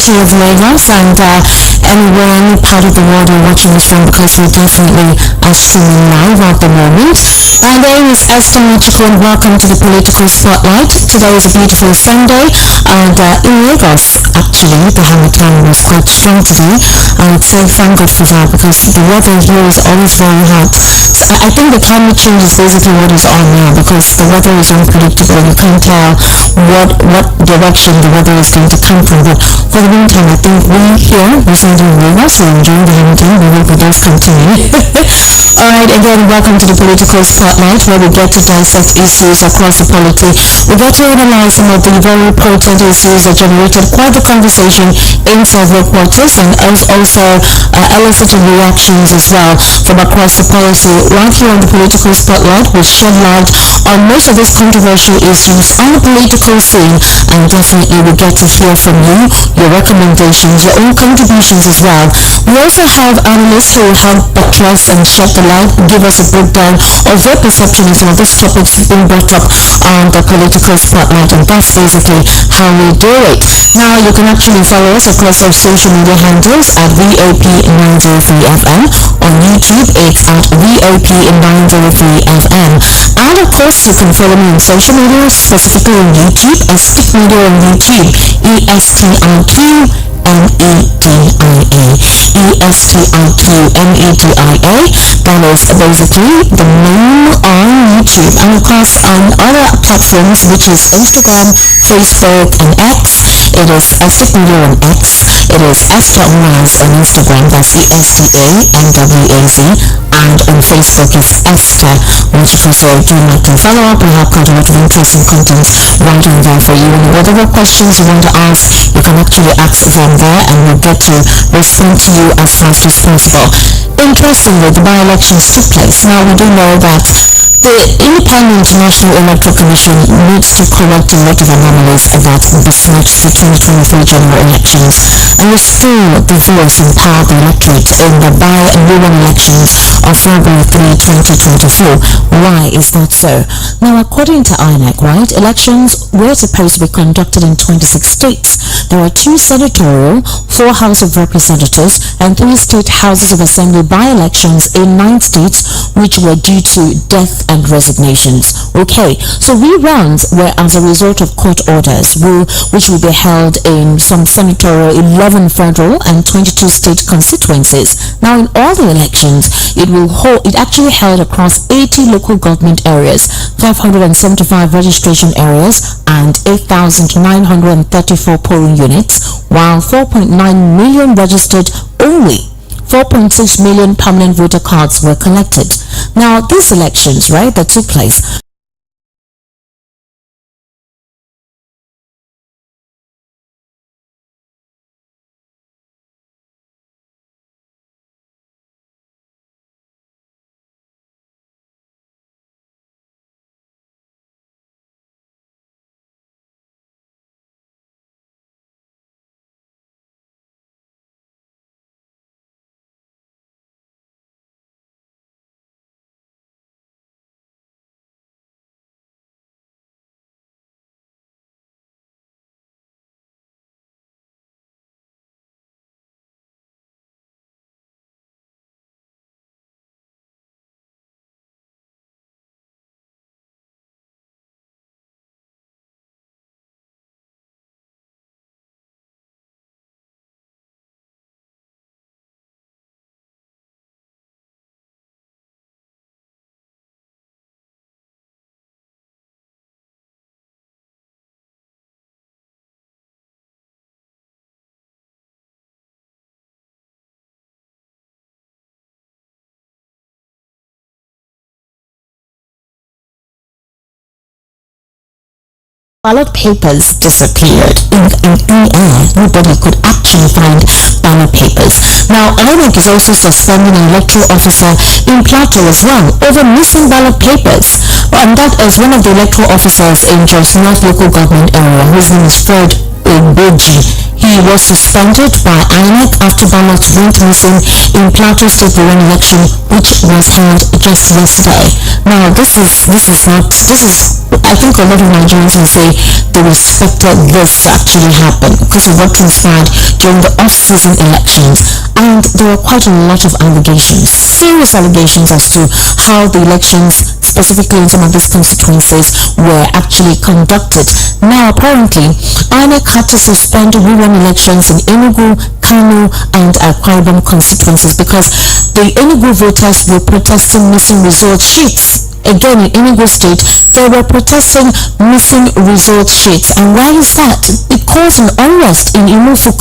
city of Lagos and anywhere, any part of the world you're watching us from, because we definitely are streaming live at the moment. My name is Esther Michiko and welcome to the Political Spotlight. Today is a beautiful Sunday and in Lagos, actually, the Hamilton was quite strong today. I would say thank God for that because the weather here is always very hot. So I think the climate change is basically what is on now because the weather is unpredictable. You can't tell what direction the weather is going to come from. But for the meantime, I think we here residing in Lagos are enjoying the Hamilton. We hope it does continue. Alright, again, welcome to the Political Spotlight where we get to dissect issues across the polity. We get to analyze some of the very potent issues that generated quite the conversation in several quarters and also elicited reactions as well from across the policy. Right here on the Political Spotlight, we shed light on most of these controversial issues on the political scene, and definitely we get to hear from you, your recommendations, your own contributions as well. We also have analysts who will help buttress and shed the light, give us a breakdown of their perception of some of these topics being brought up on the Political Spotlight, and that's basically how we do it. Now you can actually follow us across our social media handles at VOP903FM. On YouTube it's at VOP903FM, and of course you can follow me on social media, specifically on YouTube, Stick Media on YouTube, ESTIQ MEDIA. That is basically the name on YouTube, and of course on other platforms, which is Instagram, Facebook, and X. It is Stick Media on X. It is Esther Mwaz on Instagram. That's ESTANWAZ, and on Facebook is Esther, which you can say do like and follow up. We have quite a lot of interesting content right on there for you. And whatever questions you want to ask, you can actually ask them there and we'll get to respond to you as fast as possible. Interestingly, the by-elections took place. Now we do know that the Independent National Electoral Commission needs to correct a lot of anomalies that besmirched the 2023 general elections and restore the voice and power of the electorate in the by- and rural elections of February 3, 2024. Why is that so? Now, according to INEC, right, elections were supposed to be conducted in 26 states. There are 2 senatorial, 4 House of Representatives, and 3 state Houses of Assembly by-elections in 9 states, which were due to death and resignations. Okay, so reruns were as a result of court orders, which will be held in some senatorial, 11 federal, and 22 state constituencies. Now, in all the elections, it actually held across 80 local government areas, 575 registration areas, and 8,934 polling units, while 4.9 million registered only. 4.6 million permanent voter cards were collected. Now, these elections, right, that took place, ballot papers disappeared in thin air. Nobody could actually find ballot papers. Now, INEC is also suspending an electoral officer in Plateau as well over missing ballot papers. And that is one of the electoral officers in Jos North local government area. His name is Fred Ogboji. He was suspended by INEC after ballots went missing in Plateau State election, which was held just yesterday. Now, this is I think a lot of Nigerians will say they respected this to actually happen because of what transpired during the off-season elections. And there were quite a lot of allegations, serious allegations as to how the elections, specifically in some of these constituencies, were actually conducted. Now, apparently, INEC had to suspend rerun elections in Enugu, Kano, and Akwa Ibom constituencies because the Enugu voters were protesting missing result sheets. Again, in Enugu State, they were protesting missing result sheets. And why is that? It caused an unrest in Imufu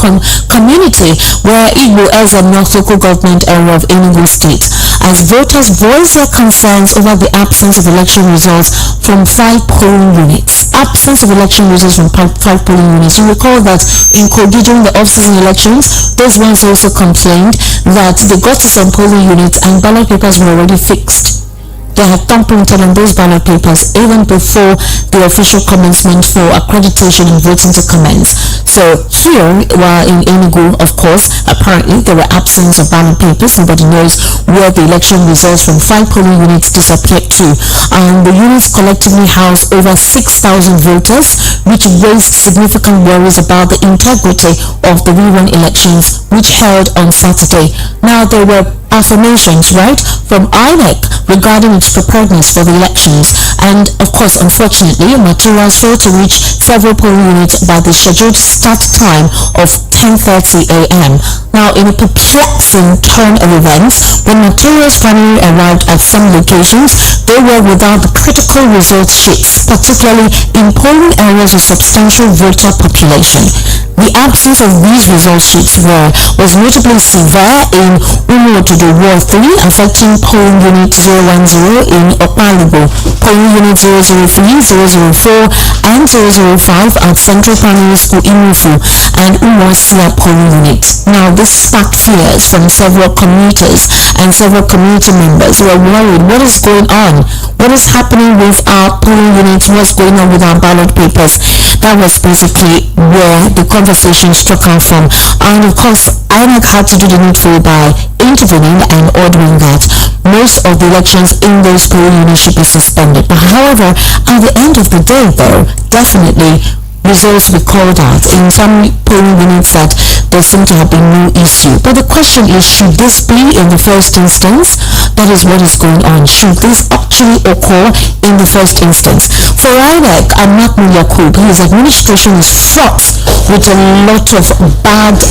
community, where Igbo is a North local government area of Enugu State, as voters voiced their concerns over the absence of election results from 5 polling units. Absence of election results from 5 polling units. You recall that in Kogi during the off-season elections, those ones also complained that they got to some polling units and ballot papers were already fixed. They had thumbprinted on those ballot papers even before the official commencement for accreditation and voting to commence. So here, while in Enugu, of course, apparently there were absence of ballot papers. Nobody knows where the election results from 5 polling units disappeared to. And the units collectively housed over 6,000 voters, which raised significant worries about the integrity of the rerun elections, which held on Saturday. Now, there were affirmations, right, from INEC regarding its preparedness for the elections, and of course, unfortunately, materials failed to reach several polling units by the scheduled start time of 10:30 a.m. Now, in a perplexing turn of events, when materials finally arrived at some locations, they were without the critical result sheets, particularly in polling areas with substantial voter population. The absence of these result sheets was notably severe in Umuotodo Ward 3, affecting polling unit 010 in Okpalibo, polling unit 003, 004, and 005 at Central Primary School Imufu, and Umuosia polling unit. Now, this sparked fears from several commuters and several community members who are worried. What is going on? What is happening with our polling units? What's going on with our ballot papers? That was basically where the conversation struck out from. And of course, INEC had to do the needful by intervening and ordering that most of the elections in those polling units should be suspended. But however, at the end of the day, though, definitely results were called out in some polling units that there seemed to have been no issue. But the question is, should this be in the first instance? That is what is going on. Should this actually occur in the first instance? For INEC and Mahmoud Yakub, his administration is fraught with a lot of bad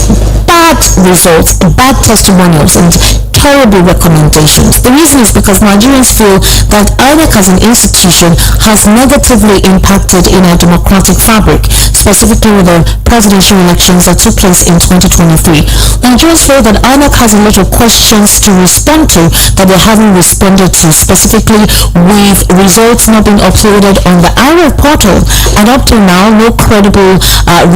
results, bad testimonials, and terrible recommendations. The reason is because Nigerians feel that INEC as an institution has negatively impacted in our democratic fabric, specifically with the presidential elections that took place in 2023. Nigerians feel that INEC has a lot of questions to respond to that they haven't responded to, specifically with results not being uploaded on the IREF portal. And up till now, no credible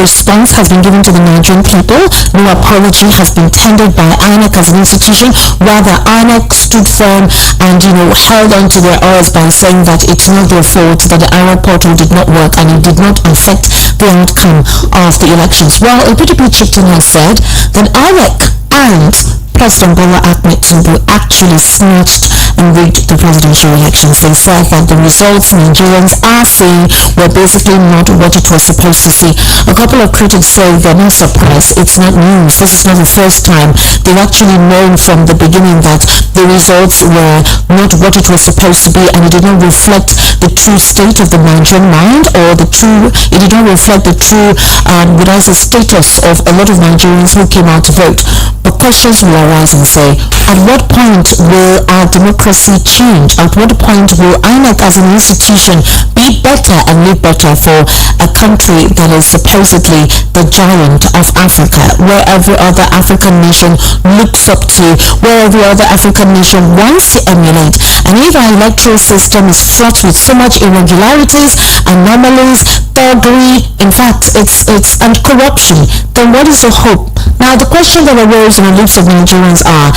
response has been given to the Nigerian people. No apology has been tendered by INEC as an institution. Rather, INEC stood firm and, held on to their oars by saying that it's not their fault that the IREF portal did not work and it did not affect the outcome of the elections. Well, a PDP chieftain has said that INEC and President Bola Ahmed Tinubu actually snatched and rigged the presidential elections. They said that the results Nigerians are seeing were basically not what it was supposed to see. A couple of critics say they're not surprised. It's not news. This is not the first time. They've actually known from the beginning that the results were not what it was supposed to be, and it did not reflect the true state of the Nigerian mind, or it did not reflect the true, status of a lot of Nigerians who came out to vote. But questions will arise and say, at what point will our democracy change? At what point will INEC as an institution be better and live better for a country that is supposedly the giant of Africa, where every other African nation looks up to, where every other African nation wants to emulate? And if our electoral system is fraught with so much irregularities, anomalies, thuggery, in fact, and corruption, then what is the hope? Now, the question that arose on the lips of Nigerians are,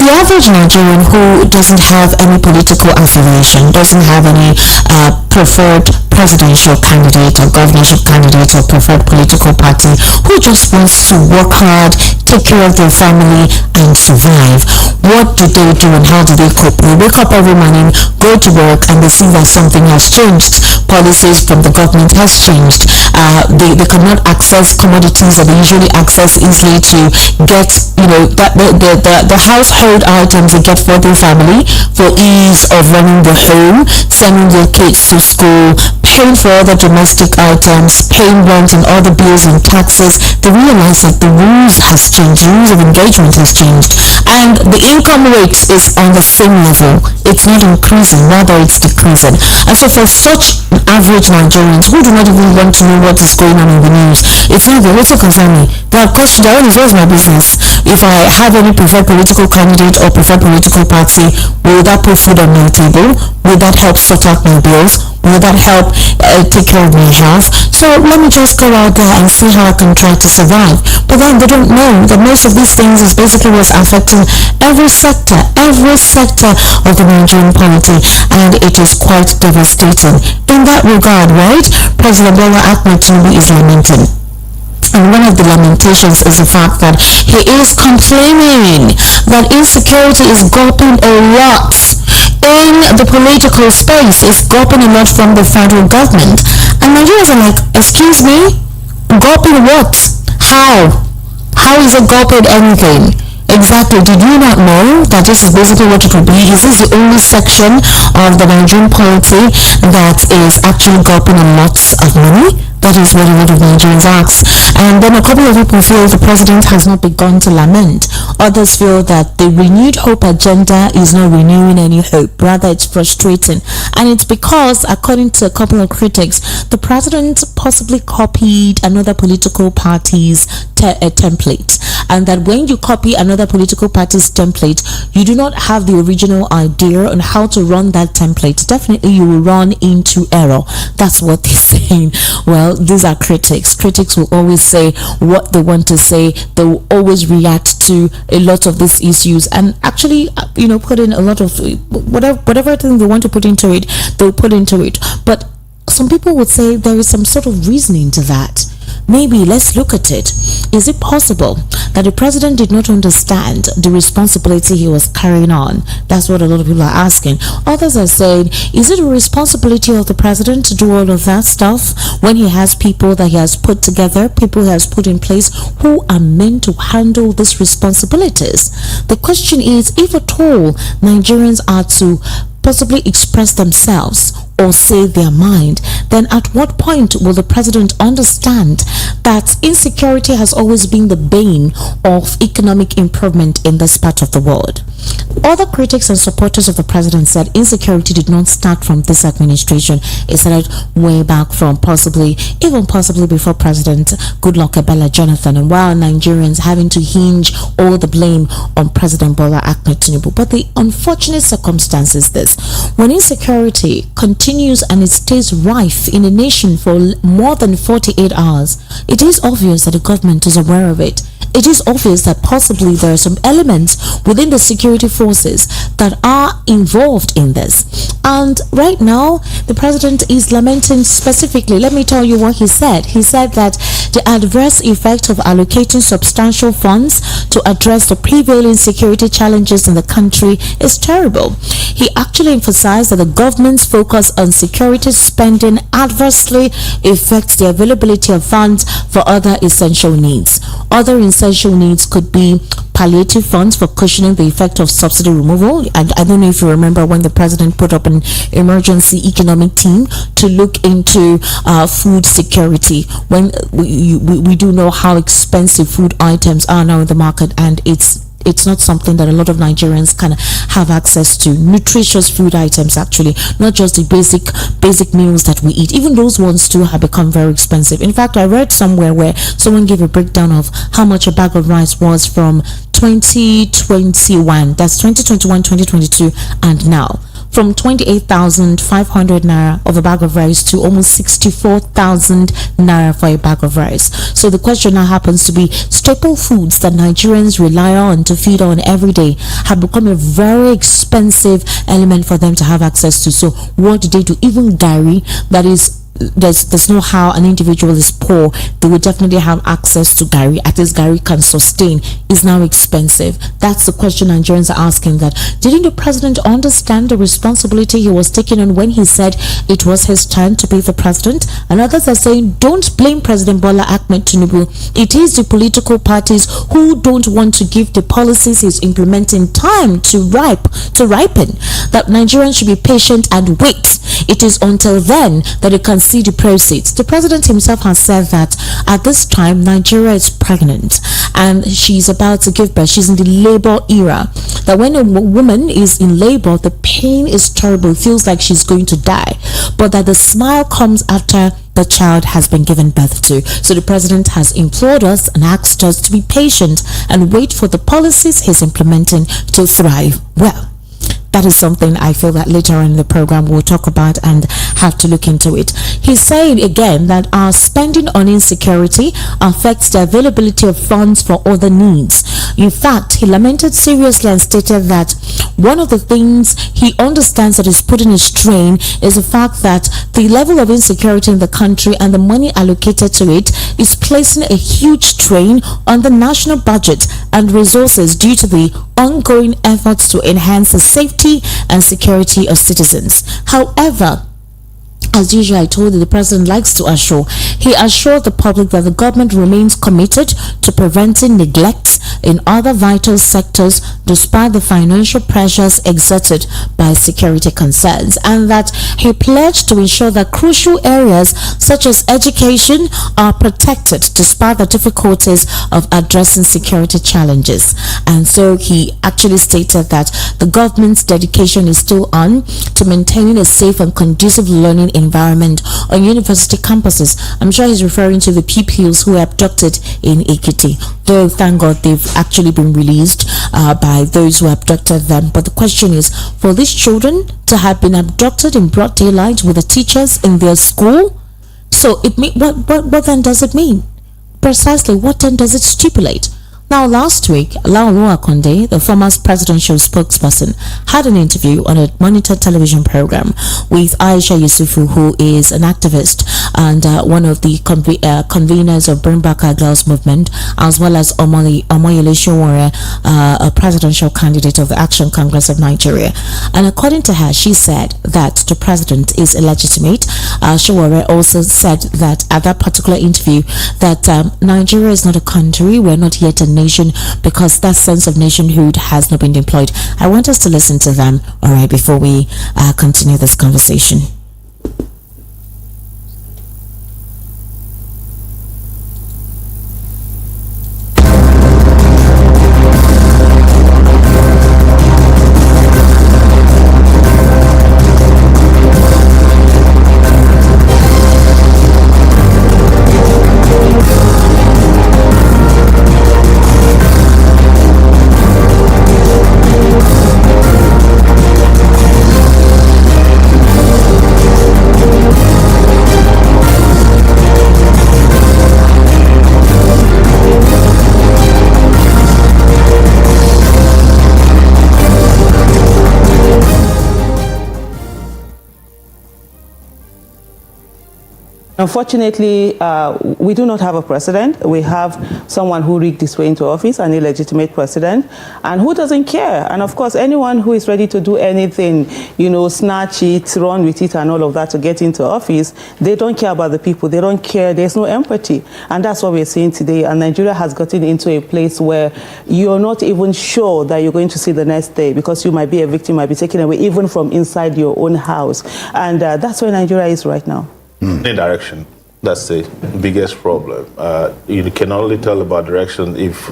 the average Nigerian who doesn't have any political affiliation, doesn't have any preferred presidential candidate or governorship candidate or preferred political party, who just wants to work hard, take care of their family, and survive. what do they do and how do they cope? They wake up every morning, go to work, and they see that something has changed. Policies from the government has changed. They cannot access commodities that they usually access easily to get, that the household items they get for their family for ease of running the home, sending their kids to school, paying for other domestic items, paying rent and other bills and taxes. They realize that the rules has changed, the rules of engagement has changed, and the income rate is on the same level. It's not increasing, rather it's decreasing. And so for such average Nigerians who do not even want to know what is going on in the news, it's not going to concern me. Their question, their own is, what's my business? If I have any preferred political candidate or preferred political party, will that put food on my table? Will that help sort out my bills? Will that help take care of my health? So let me just go out there and see how I can try to survive. But then they don't know that most of these things is basically what's affecting every sector of the Nigerian polity, and it is quite devastating. In that regard, right, President Bola Ahmed Tinubu is lamenting. And one of the lamentations is the fact that he is complaining that insecurity is gulping a lot in the political space. It's gulping a lot from the federal government. And Nigerians are like, excuse me? Gulping what? How? How is it gulping anything? Exactly. Did you not know that this is basically what it will be? Is this the only section of the Nigerian polity that is actually gulping a lot of money? That is what a lot of Nigerians ask. And then a couple of people feel the president has not begun to lament. Others feel that the renewed hope agenda is not renewing any hope. Rather, it's frustrating. And it's because, according to a couple of critics, the president possibly copied another political party's template. And that when you copy another political party's template, you do not have the original idea on how to run that template. Definitely, you will run into error. That's what they're saying. Well, these are critics. Critics will always say what they want to say. They will always react to a lot of these issues and actually, put in a lot of whatever thing they want to put into it, they'll put into it. But some people would say there is some sort of reasoning to that. Maybe let's look at it. Is it possible that the president did not understand the responsibility he was carrying on? That's what a lot of people are asking. Others are saying, is it a responsibility of the president to do all of that stuff when he has people that he has put together, people he has put in place who are meant to handle these responsibilities? The question is, if at all Nigerians are to possibly express themselves or say their mind, then at what point will the president understand that insecurity has always been the bane of economic improvement in this part of the world? Other critics and supporters of the president said insecurity did not start from this administration. It started way back from possibly before President Goodluck Ebele Jonathan, and while Nigerians having to hinge all the blame on President Bola Ahmed Tinubu. But the unfortunate circumstance is this: when insecurity continues and it stays rife in a nation for more than 48 hours, it is obvious that the government is aware of it. It is obvious that possibly there are some elements within the security forces that are involved in this. And right now, the president is lamenting specifically. Let me tell you what he said. He said that the adverse effect of allocating substantial funds to address the prevailing security challenges in the country is terrible. He actually emphasized that the government's focus on security spending adversely affects the availability of funds for other essential needs. Other essential needs could be palliative funds for cushioning the effect of subsidy removal. I don't know if you remember when the president put up an emergency economic team to look into food security, when we do know how expensive food items are now in the market, and it's not something that a lot of Nigerians can have access to. Nutritious food items, actually, not just the basic meals that we eat. Even those ones too have become very expensive. In fact, I read somewhere where someone gave a breakdown of how much a bag of rice was from 2021, that's 2021, 2022, and now. From 28,500 naira of a bag of rice to almost 64,000 naira for a bag of rice. So the question now happens to be, staple foods that Nigerians rely on to feed on every day have become a very expensive element for them to have access to. So what do they do? Even dairy, that is there's no how an individual is poor, they will definitely have access to Gary. At least Gary can sustain. Is now expensive. That's the question Nigerians are asking. That didn't the president understand the responsibility he was taking on when he said it was his turn to be the president? And others are saying, don't blame President Bola Ahmed Tinubu. It is the political parties who don't want to give the policies he's implementing time to ripen. That Nigerians should be patient and wait. It is until then that they can see the proceeds. The president himself has said that at this time Nigeria is pregnant and she's about to give birth. She's in the labor era. That when a woman is in labor, the pain is terrible. It feels like she's going to die. But that the smile comes after the child has been given birth to. So the president has implored us and asked us to be patient and wait for the policies he's implementing to thrive. Well, that is something I feel that later on in the program we'll talk about and have to look into it. He's saying again that our spending on insecurity affects the availability of funds for other needs. In fact, he lamented seriously and stated that one of the things he understands that is putting a strain is the fact that the level of insecurity in the country and the money allocated to it is placing a huge strain on the national budget and resources due to the ongoing efforts to enhance the safety and security of citizens. However, as usual, I told you the president likes to assure. He assured the public that the government remains committed to preventing neglect in other vital sectors despite the financial pressures exerted by security concerns, and that he pledged to ensure that crucial areas such as education are protected despite the difficulties of addressing security challenges. And so he actually stated that the government's dedication is still on to maintaining a safe and conducive learning environment on university campuses. I'm sure he's referring to the pupils who were abducted in Ekiti, though thank God they've actually been released by those who abducted them. But the question is, for these children to have been abducted in broad daylight with the teachers in their school, so it what then does it mean? Precisely, what then does it stipulate? Now, last week, Laolu Akonde, the former presidential spokesperson, had an interview on a Monitor television program with Aisha Yusufu, who is an activist and one of the conveners of Bring Back Our Girls movement, as well as Omoyele Sowore, a presidential candidate of the Action Congress of Nigeria. And according to her, she said that the president is illegitimate. Sowore also said that at that particular interview that Nigeria is not a country, we're not yet a nation, because that sense of nationhood has not been deployed. I want us to listen to them, all right, before we continue this conversation. Unfortunately, we do not have a president. We have someone who rigged his way into office, an illegitimate president, and who doesn't care. And of course, anyone who is ready to do anything, you know, snatch it, run with it, and all of that to get into office, they don't care about the people. They don't care. There's no empathy. And that's what we're seeing today. And Nigeria has gotten into a place where you're not even sure that you're going to see the next day, because you might be a victim, might be taken away, even from inside your own house. And that's where Nigeria is right now. Any direction. That's the biggest problem. You can only tell about direction if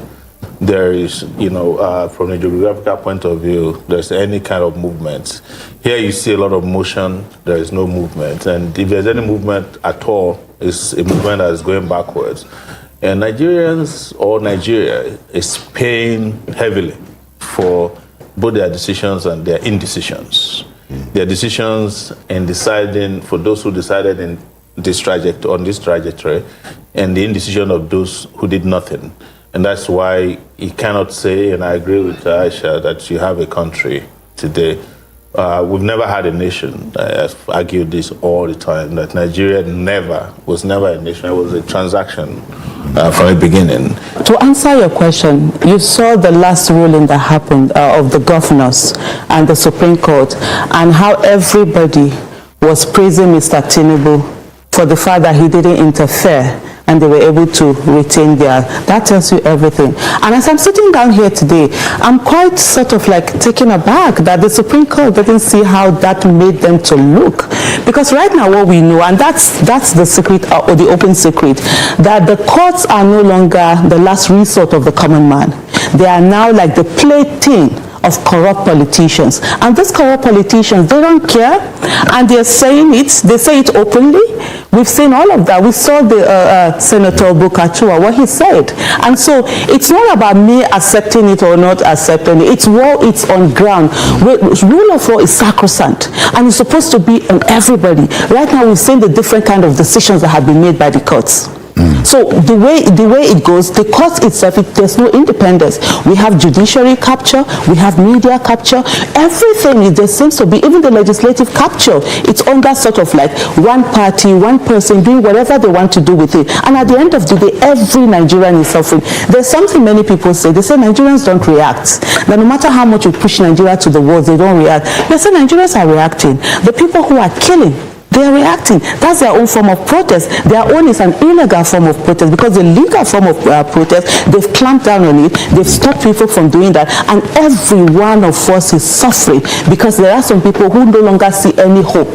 there is, you know, from a geographical point of view, there's any kind of movement. Here you see a lot of motion, there is no movement. And if there's any movement at all, it's a movement that is going backwards. And Nigerians, or Nigeria, is paying heavily for both their decisions and their indecisions. Their decisions in deciding, for those who decided in this trajectory, and the indecision of those who did nothing. And that's why you cannot say, and I agree with Aisha, that you have a country today we've never had a nation. I've argued this all the time, that Nigeria was never a nation. It was a transaction from the beginning. To answer your question, you saw the last ruling that happened of the governors and the Supreme Court, and how everybody was praising Mr. Tinubu for the fact that he didn't interfere and they were able to retain that tells you everything. And as I'm sitting down here today, I'm quite sort of like taken aback that the Supreme Court didn't see how that made them to look. Because right now what we know, and that's the secret, or the open secret, that the courts are no longer the last resort of the common man. They are now like the plaything of corrupt politicians. And these corrupt politicians, they don't care, and they're saying it, they say it openly. We've seen all of that. We saw the Senator Bukachua, what he said. And so it's not about me accepting it or not accepting it. It's war, it's on ground. Rule of law is sacrosanct, and it's supposed to be on everybody. Right now we've seen the different kind of decisions that have been made by the courts. So the way it goes, the court itself, there's no independence. We have judiciary capture, we have media capture, everything there seems to be, even the legislative capture, it's under sort of like one party, one person doing whatever they want to do with it. And at the end of the day, every Nigerian is suffering. There's something many people say. They say Nigerians don't react. That no matter how much you push Nigeria to the walls, they don't react. They say Nigerians are reacting. The people who are killing, they are reacting. That's their own form of protest. Their own is an illegal form of protest, because the legal form of protest, they've clamped down on it. They've stopped people from doing that. And every one of us is suffering, because there are some people who no longer see any hope.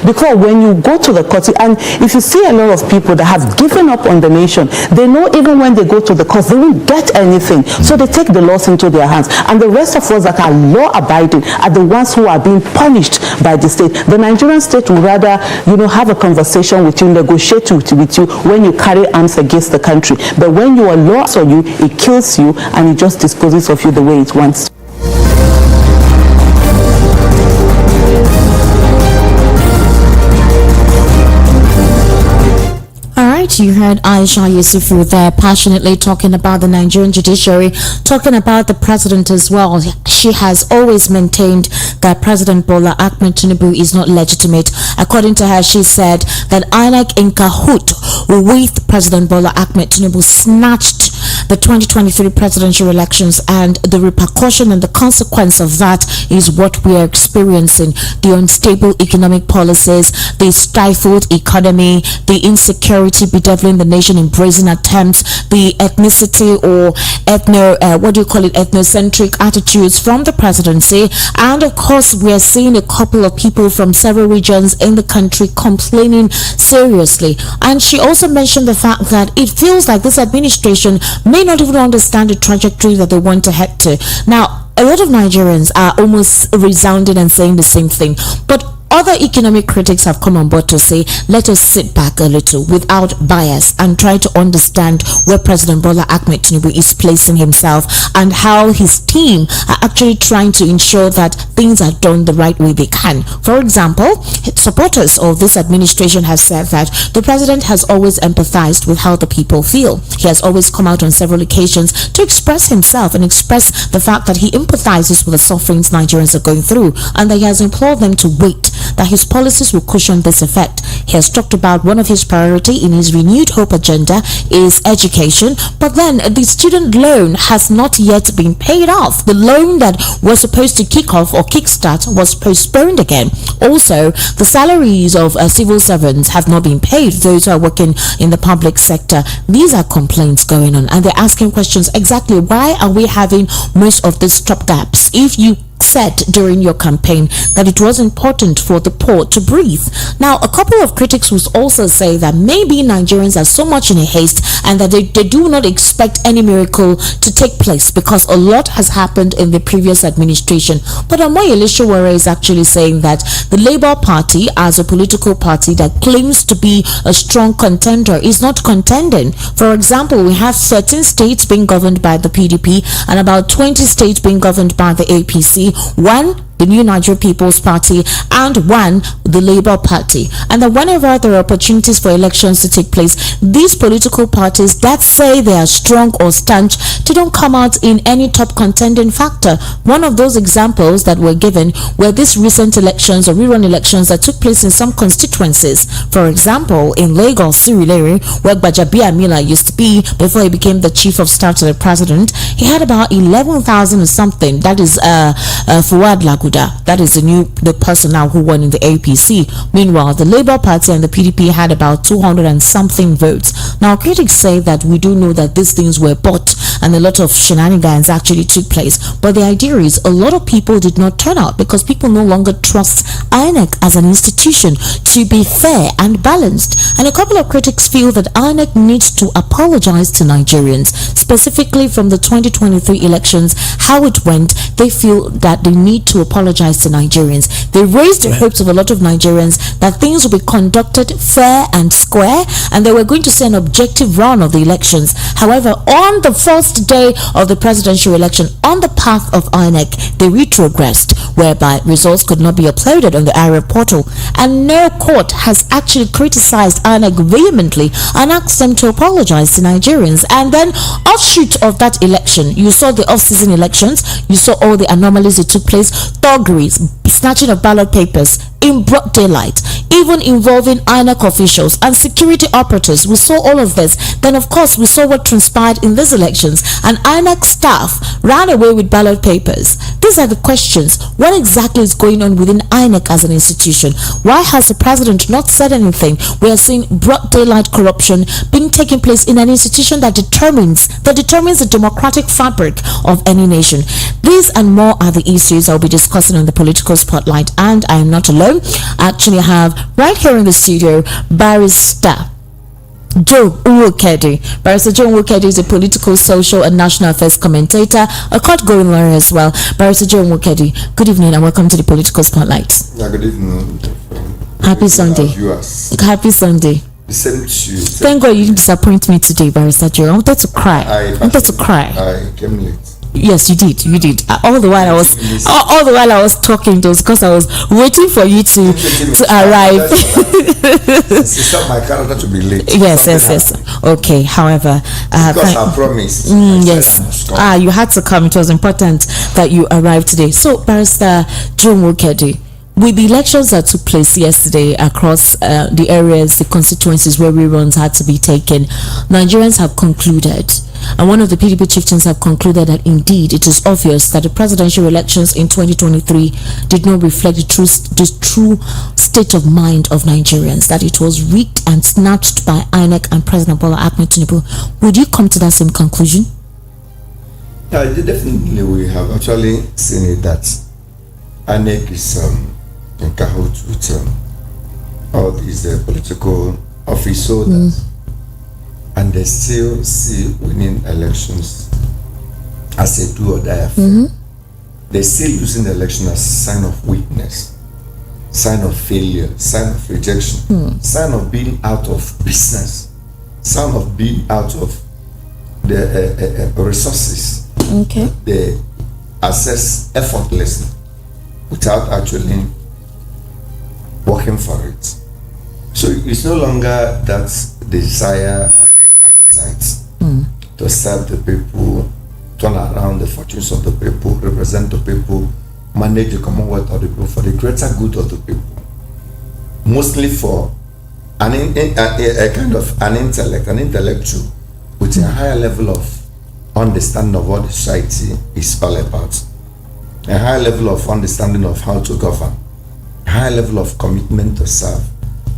Because when you go to the court, and if you see a lot of people that have given up on the nation, they know even when they go to the courts, they won't get anything. So they take the laws into their hands. And the rest of us that are law-abiding are the ones who are being punished by the state. The Nigerian state would rather, have a conversation with you, negotiate with you when you carry arms against the country. But when you are laws on you, it kills you, and it just disposes of you the way it wants. You heard Aisha Yusufu there passionately talking about the Nigerian judiciary, talking about the president as well. She has always maintained that President Bola Ahmed Tinubu is not legitimate. According to her, she said that INEC in cahoot with President Bola Ahmed Tinubu snatched the 2023 presidential elections, and the repercussion and the consequence of that is what we are experiencing. The unstable economic policies, the stifled economy, the insecurity bedeviling the nation in brazen attempts, the ethnicity or ethnocentric attitudes from the presidency, and of course we are seeing a couple of people from several regions in the country complaining seriously. And she also mentioned the fact that it feels like this administration may not even understand the trajectory that they want to head to. Now, a lot of Nigerians are almost resounding and saying the same thing, but other economic critics have come on board to say, let us sit back a little without bias and try to understand where President Bola Ahmed Tinubu is placing himself and how his team are actually trying to ensure that things are done the right way they can. For example, supporters of this administration have said that the president has always empathized with how the people feel. He has always come out on several occasions to express himself and express the fact that he empathizes with the sufferings Nigerians are going through, and that he has implored them to wait, that his policies will cushion this effect. He has talked about one of his priority in his renewed hope agenda is education, but then the student loan has not yet been paid off. The loan that was supposed to kick off or kickstart was postponed again. Also, the salaries of civil servants have not been paid, those who are working in the public sector. These are complaints going on, and they're asking questions, exactly why are we having most of these stopgaps? If you said during your campaign that it was important for the poor to breathe. Now, a couple of critics will also say that maybe Nigerians are so much in a haste and that they do not expect any miracle to take place because a lot has happened in the previous administration. But Amoyele Sowore is actually saying that the Labour Party, as a political party that claims to be a strong contender, is not contending. For example, we have 13 states being governed by the PDP and about 20 states being governed by the APC. One the New Nigeria People's Party, and one, the Labour Party. And that whenever there are opportunities for elections to take place, these political parties that say they are strong or stanch, they don't come out in any top contending factor. One of those examples that were given were these recent elections or rerun elections that took place in some constituencies. For example, in Lagos, Surulere, where Gbajabiamila used to be before he became the chief of staff to the president, he had about 11,000 or something. That is Fuad Laguda. That is the person now who won in the APC. Meanwhile, the Labour Party and the PDP had about 200 and something votes. Now, critics say that we do know that these things were bought and a lot of shenanigans actually took place. But the idea is a lot of people did not turn out because people no longer trust INEC as an institution to be fair and balanced. And a couple of critics feel that INEC needs to apologize to Nigerians, specifically from the 2023 elections, how it went. They feel that they need to apologize to Nigerians. They raised the hopes of a lot of Nigerians that things will be conducted fair and square, and they were going to see an objective run of the elections. However, on the first day of the presidential election, on the path of INEC, they retrogressed, whereby results could not be uploaded on the IRA portal. And no court has actually criticized INEC vehemently and asked them to apologize to Nigerians. And then, offshoot of that election, you saw the off-season elections, you saw all the anomalies that took place, thuggeries, snatching of ballot papers in broad daylight, even involving INEC officials and security operatives. We saw all of this. Then, of course, we saw what transpired in these elections, and INEC staff ran away with ballot papers. These are the questions. What exactly is going on within INEC as an institution? Why has the president not said anything? We are seeing broad daylight corruption being taking place in an institution that determines the democratic fabric of any nation. These and more are the issues I'll be discussing on the Political Spotlight, and I am not alone. I actually have right here in the studio Barrister Joe Nwokedi. Barrister Joe Nwokedi is a political, social, and national affairs commentator, a court-going lawyer as well. Barrister Joe Nwokedi, good evening and welcome to the Political Spotlight. Yeah, good evening. Happy Sunday. Happy Sunday. The same to you. Thank God you didn't disappoint me today, Barrister Joe. I wanted to cry. I came late. Yes, you did. All the while I was talking, it was because I was waiting for you to arrive. It's not my character to be late. Yes. Okay. However, because I promised. Yes. You had to come. It was important that you arrived today. So, Barrister Joe Nwokedi, with the elections that took place yesterday across the areas, the constituencies where reruns had to be taken, Nigerians have concluded, and one of the PDP chieftains have concluded that indeed it is obvious that the presidential elections in 2023 did not reflect the true state of mind of Nigerians, that it was rigged and snatched by INEC and President Bola Ahmed Tinubu. Would you come to that same conclusion? Yeah, definitely. We have actually seen it that INEC is in cahoots with all these political office holders, and they still see winning elections as a do or die affair. They still using the election as a sign of weakness, sign of failure, sign of rejection, sign of being out of business, sign of being out of the resources. Okay. They assess effortlessly without actually working for it. So it's no longer that desire, appetite to serve the people, turn around the fortunes of the people, represent the people, manage the commonwealth of the people for the greater good of the people. Mostly for a kind of an intellectual with a higher level of understanding of what the society is all about, a higher level of understanding of how to govern, high level of commitment to serve,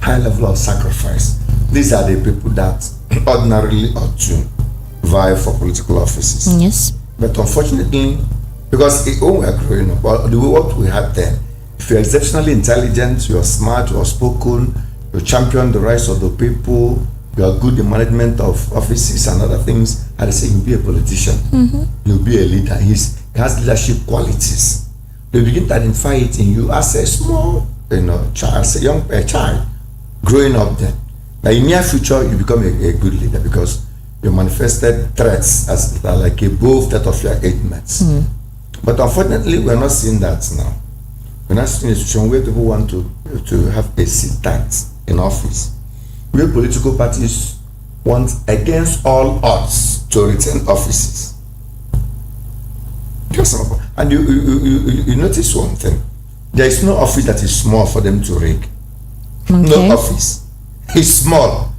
high level of sacrifice. These are the people that ordinarily ought to vie for political offices. Yes. But unfortunately, because when we are growing up, what we had then, if you're exceptionally intelligent, you're smart, you're spoken, you champion the rights of the people, you are good in management of offices and other things, and they say you'll be a politician, you'll be a leader. He has leadership qualities. They begin to identify it in you as a small, child, as a young child growing up there. Now in near future, you become a good leader because you manifested threats as that are like above that of your age mates. But unfortunately, we're not seeing that now. We're not seeing a situation where people want to have a seat tight in office, where political parties want against all odds to retain offices. And you notice one thing. There is no office that is small for them to rig. Okay. No office. It's small.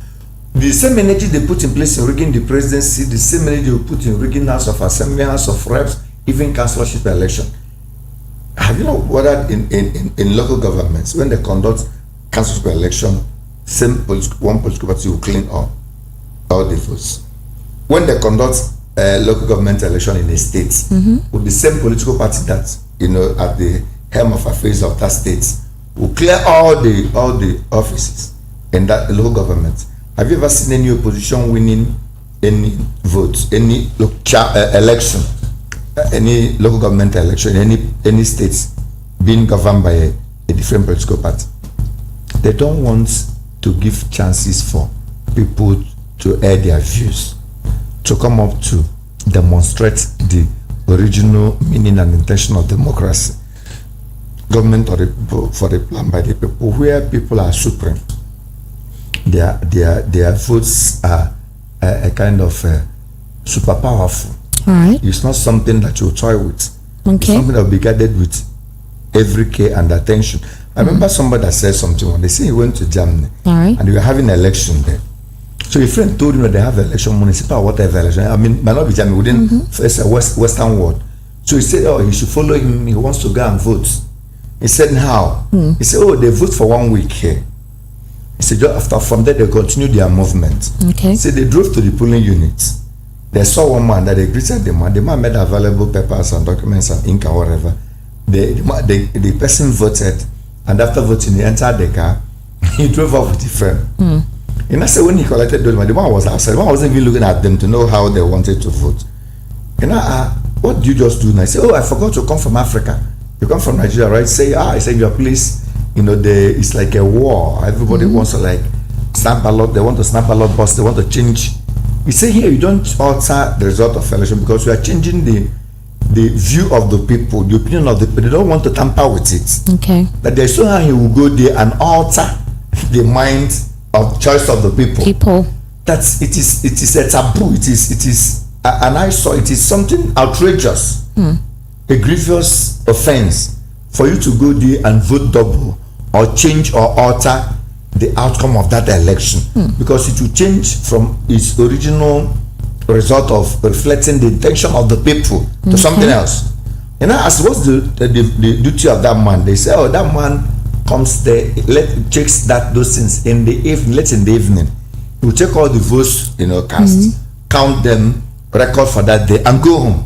The same energy they put in place in rigging the presidency, the same energy they put in rigging House of Assembly, House of Reps, even councillorship election. Have you know whether in local governments, when they conduct councillorship election, one political party will clean up all the votes. When they conduct local government election in a state, with the same political party that, at the helm of affairs of that state, will clear all the offices in that local government. Have you ever seen any opposition winning any votes, any election, any local government election, any states being governed by a different political party? They don't want to give chances for people to air their views, to come up to demonstrate the original meaning and intention of democracy. Government for the plan by the people, where people are supreme. Their votes are a kind of super powerful. All right. It's not something that you toy with. Okay. It's something that will be guarded with every care and attention. I remember somebody that said something when they say he went to Germany. All right. And they were having an election there. So a friend told him that they have election, municipal, whatever election. I mean, might not be Germany, within first Western world. So he said, he should follow him. He wants to go and vote. He said, how? He said, they vote for 1 week here. He said, from there, they continue their movement. Okay. He said, they drove to the polling units. They saw one man that they greeted the man. The man made available papers and documents and ink and whatever. The person voted, and after voting, he entered the car. He drove off with a friend. And I said, when he collected those, the man was outside. The man wasn't even looking at them to know how they wanted to vote. And what did you just do? And I said, I forgot to come from Africa. You come from Nigeria, right? Say, I said, your place, it's like a war. Everybody wants to snap ballot. They want to snap ballot box. They want to change. We say here, you don't alter the result of election because you are changing the view of the people, the opinion of the people. They don't want to tamper with it. Okay. That there's so how he will go there and alter the mind of choice of the people. It is a taboo. It is an eyesore. It is something outrageous, a grievous offense for you to go there and vote double or change or alter the outcome of that election, because it will change from its original result of reflecting the intention of the people to something else. As what's the duty of that man? They say, that man comes there, checks those things in the evening, late in the evening. He will check all the votes, cast, count them, record for that day, and go home.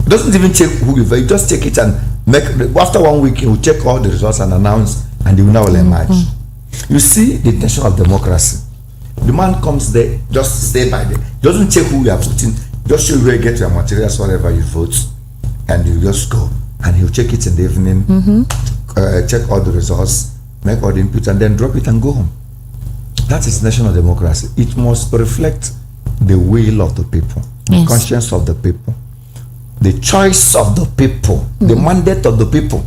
He doesn't even check who you vote. He just check it and after 1 week, he will check all the results and announce, and the winner will emerge. You see the intention of democracy. The man comes there, just stay by there. He doesn't check who you are voting, just show you where you get your materials, whatever you vote, and you just go. And he'll check it in the evening, check all the results, make all the inputs, and then drop it and go home. That is national democracy. It must reflect the will of the people, the conscience of the people, the choice of the people, the mandate of the people.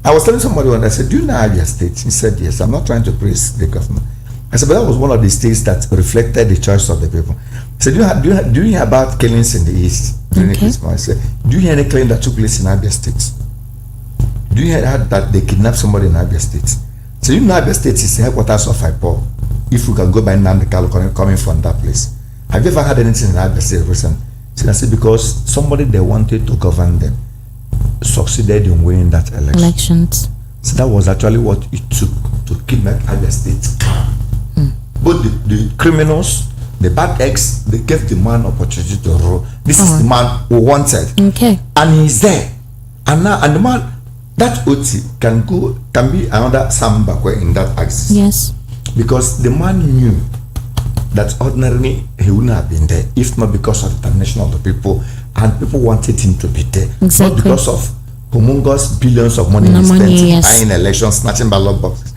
I was telling somebody when I said, do you know Abia State? He said, yes. I'm not trying to praise the government. I said, but that was one of the states that reflected the choice of the people. I said, do you hear about killings in the East during Christmas? I said, do you hear any claim that took place in Abia State? Do you hear that they kidnapped somebody in Abia State? So you know Abia State is the headquarters of IPOB. If we can go by Nnamdi Kanu coming from that place. Have you ever had anything in Abia State recently? So I said, because somebody they wanted to govern them succeeded in winning that elections. So that was actually what it took to keep Abia State calm. Both the criminals, the bad eggs, they gave the man opportunity to rule. This is the man who wanted. Okay. And he's there. And now, and the man, that OT can be another Sam Bakwe in that axis. Yes. Because the man knew that ordinarily he wouldn't have been there if not because of the determination of the people, and people wanted him to be there. Exactly. Not because of humongous billions of money he spent buying elections, snatching ballot boxes.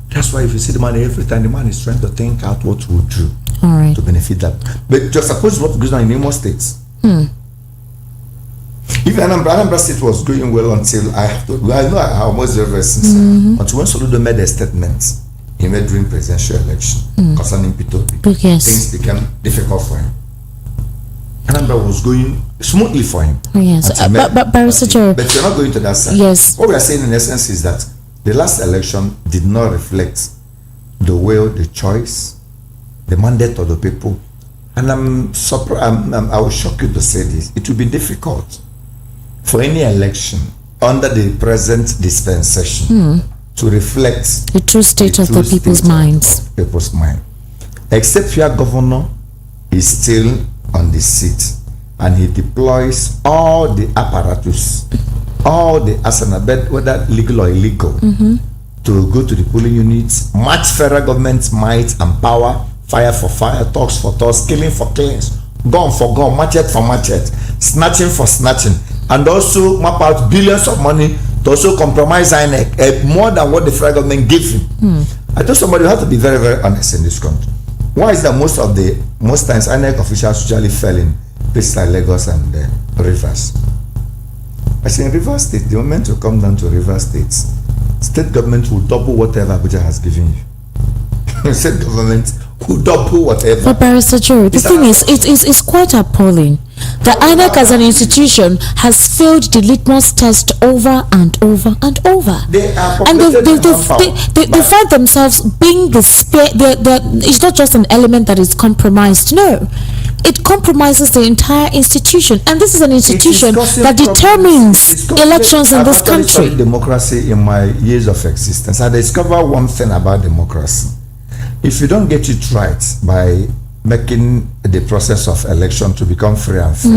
That's why if you see the man every time, the man is trying to think out what to do to benefit that. But just suppose what goes on in most states. Even Anambra State was going well until I know I almost ever since until when Soludo made a statement he made during presidential election concerning P2P. Yes. Things became difficult for him. Anambra was going smoothly for him. Yes, but but you're not going to that side. Yes. What we are saying in essence is that the last election did not reflect the will, the choice, the mandate of the people. And I'm surprised. I will shock you to say this. It will be difficult for any election under the present dispensation to reflect the true state of the people's minds. People's mind, except your governor is still on the seat and he deploys all the apparatus, all the arsenal, whether legal or illegal, to go to the polling units, match federal government's might and power, fire for fire, talks for talks, killing for killings, gun for gun, machete for machete, snatching for snatching, and also map out billions of money to also compromise INEC more than what the federal government gave him. I told somebody you have to be very, very honest in this country. Why is that most times INEC officials usually fell in places like Lagos and Rivers? I say in Rivers State, the moment you come down to Rivers State, state government will double whatever Abuja has given you. State government will double whatever. But Barrister Joe, the thing is, it's quite appalling. The INEC as an institution has failed the litmus test over and over and over. They are and they find themselves being the spear. It's not just an element that is compromised. No, it compromises the entire institution. And this is an institution that determines elections in this country. Democracy in my years of existence, I discovered one thing about democracy. If you don't get it right by making the process of election to become free and fair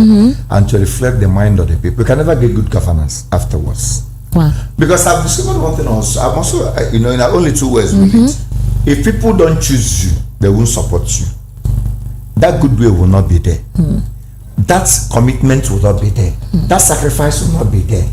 and to reflect the mind of the people, you can never get good governance afterwards. Wow. Because I've discovered one thing also. I'm also, in only 2 words with it. If people don't choose you, they won't support you. That goodwill will not be there. That commitment will not be there. That sacrifice will not be there.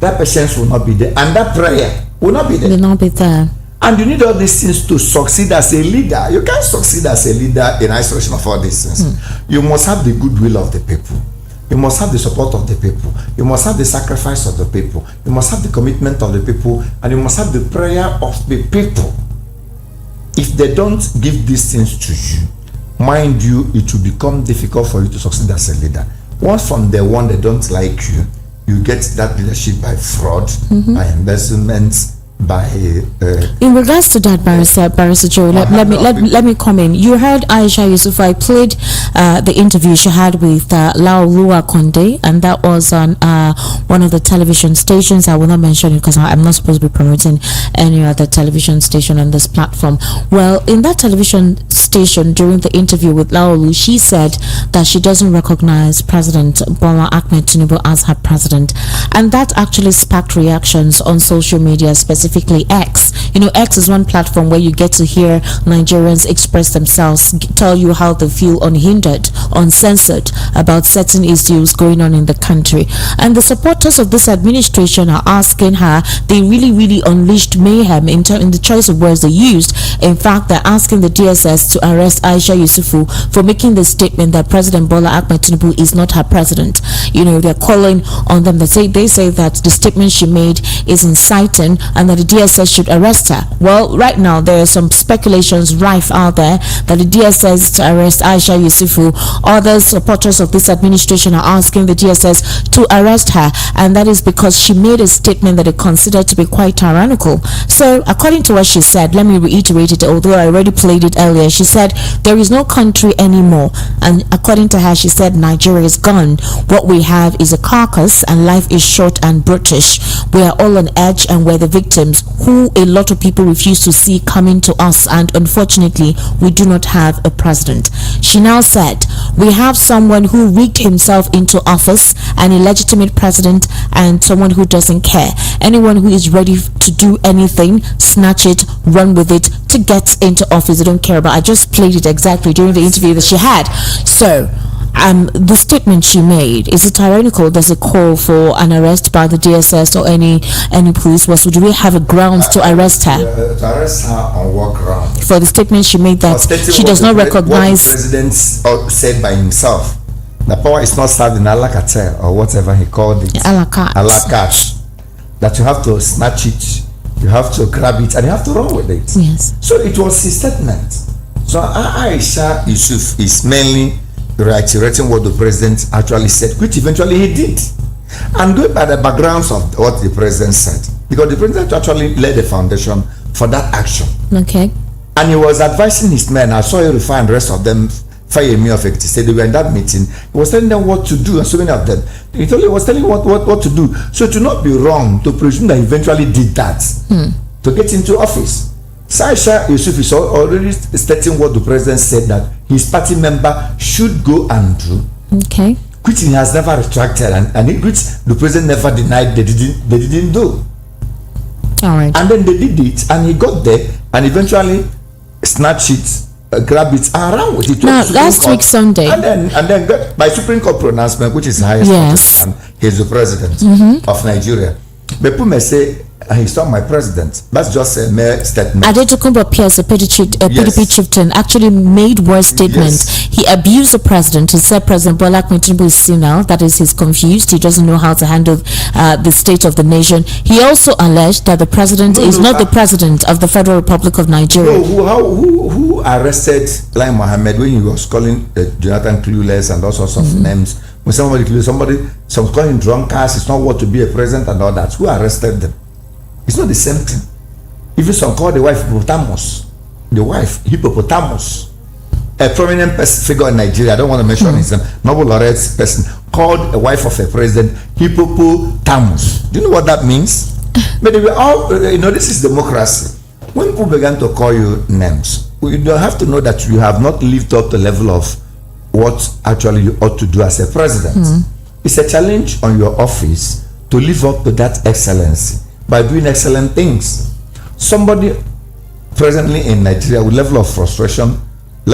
That patience will not be there. And that prayer will not be there. Will not be there. And you need all these things to succeed as a leader. You can't succeed as a leader in isolation of all these things. You must have the goodwill of the people. You must have the support of the people. You must have the sacrifice of the people. You must have the commitment of the people. And you must have the prayer of the people. If they don't give these things to you, mind you, it will become difficult for you to succeed as a leader. Once from the one they don't like you, you get that leadership by fraud, by embezzlement, by in regards to that, Barrister Joe, let me come in. You heard Aisha Yusuf. I played the interview she had with Laolua Conde, and that was on one of the television stations. I will not mention it because I'm not supposed to be promoting any other television station on this platform. Well, in that television station, during the interview with Laolu, she said that she doesn't recognize President Bola Ahmed Tinubu as her president, and that actually sparked reactions on social media, specifically X. X is one platform where you get to hear Nigerians express themselves, tell you how they feel unhindered, uncensored about certain issues going on in the country. And the supporters of this administration are asking her, they really unleashed mayhem in the choice of words they used. In fact, they're asking the DSS to arrest Aisha Yusufu for making the statement that President Bola Ahmed Tinubu is not her president. They're calling on them. They say that the statement she made is inciting and that the DSS should arrest her. Well, right now there are some speculations rife out there that the DSS to arrest Aisha Yusufu. Other supporters of this administration are asking the DSS to arrest her, and that is because she made a statement that they consider to be quite tyrannical. So according to what she said, let me reiterate it, although I already played it earlier. She said there is no country anymore, and according to her, she said Nigeria is gone. What we have is a carcass, and life is short and brutish. We are all on edge, and we're the victims who a lot of people refuse to see coming to us, and unfortunately we do not have a president. She now said we have someone who rigged himself into office, an illegitimate president, and someone who doesn't care. Anyone who is ready to do anything, snatch it, run with it to get into office, they don't care about. I just played it exactly during the interview that she had. So the statement she made, is it tyrannical? There's a call for an arrest by the DSS or any police force. Do we have a grounds to arrest her? To arrest her on what ground? For the statement she made that she does not recognize. What the president said by himself The power is not served in a la carte or whatever he called it. A la carte. A la carte. That you have to snatch it, you have to grab it, and you have to run with it. Yes. So it was his statement. So Aisha Yusuf is mainly reiterating what the president actually said, which eventually he did. And going by the backgrounds of what the president said, because the president actually laid the foundation for that action. Okay. And he was advising his men. I saw you find the rest of them. Fayemi of Ekiti said they were in that meeting. He was telling them what to do, and so many of them. He was telling what to do. So to not be wrong to presume that he eventually did that to get into office. Aisha Yusuf is already stating what the president said that his party member should go and do. Okay. Which he has never retracted, and which the president never denied they didn't do. All right. And then they did it, and he got there, and eventually snatched it, grabbed it, and ran with it. Now, last week Sunday, and then got by Supreme Court pronouncement, which is the highest yes, court, and he's the president of Nigeria. People may say he's not my president. That's just a mere statement. Adetokunbo Pierce, a PDP chieftain, actually made worse statements. Yes. He abused the president. He said President Bola Tinubu is senile. That is, he's confused. He doesn't know how to handle the state of the nation. He also alleged that the president is not the president of the Federal Republic of Nigeria. Who arrested Lai Mohammed when he was calling Jonathan clueless and all sorts of names? When some call him drunkards, it's not what to be a president and all that. Who arrested them? It's not the same thing. Even some call the wife Hippopotamus. The wife Hippopotamus, a prominent figure in Nigeria. I don't want to mention his name. Nobel laureate person called a wife of a president Hippopotamus. Do you know what that means? But they were all, this is democracy. When people began to call you names, you don't have to know that you have not lived up to the level of what actually you ought to do as a president. It's a challenge on your office to live up to that excellency by doing excellent things. Somebody presently in Nigeria with level of frustration, I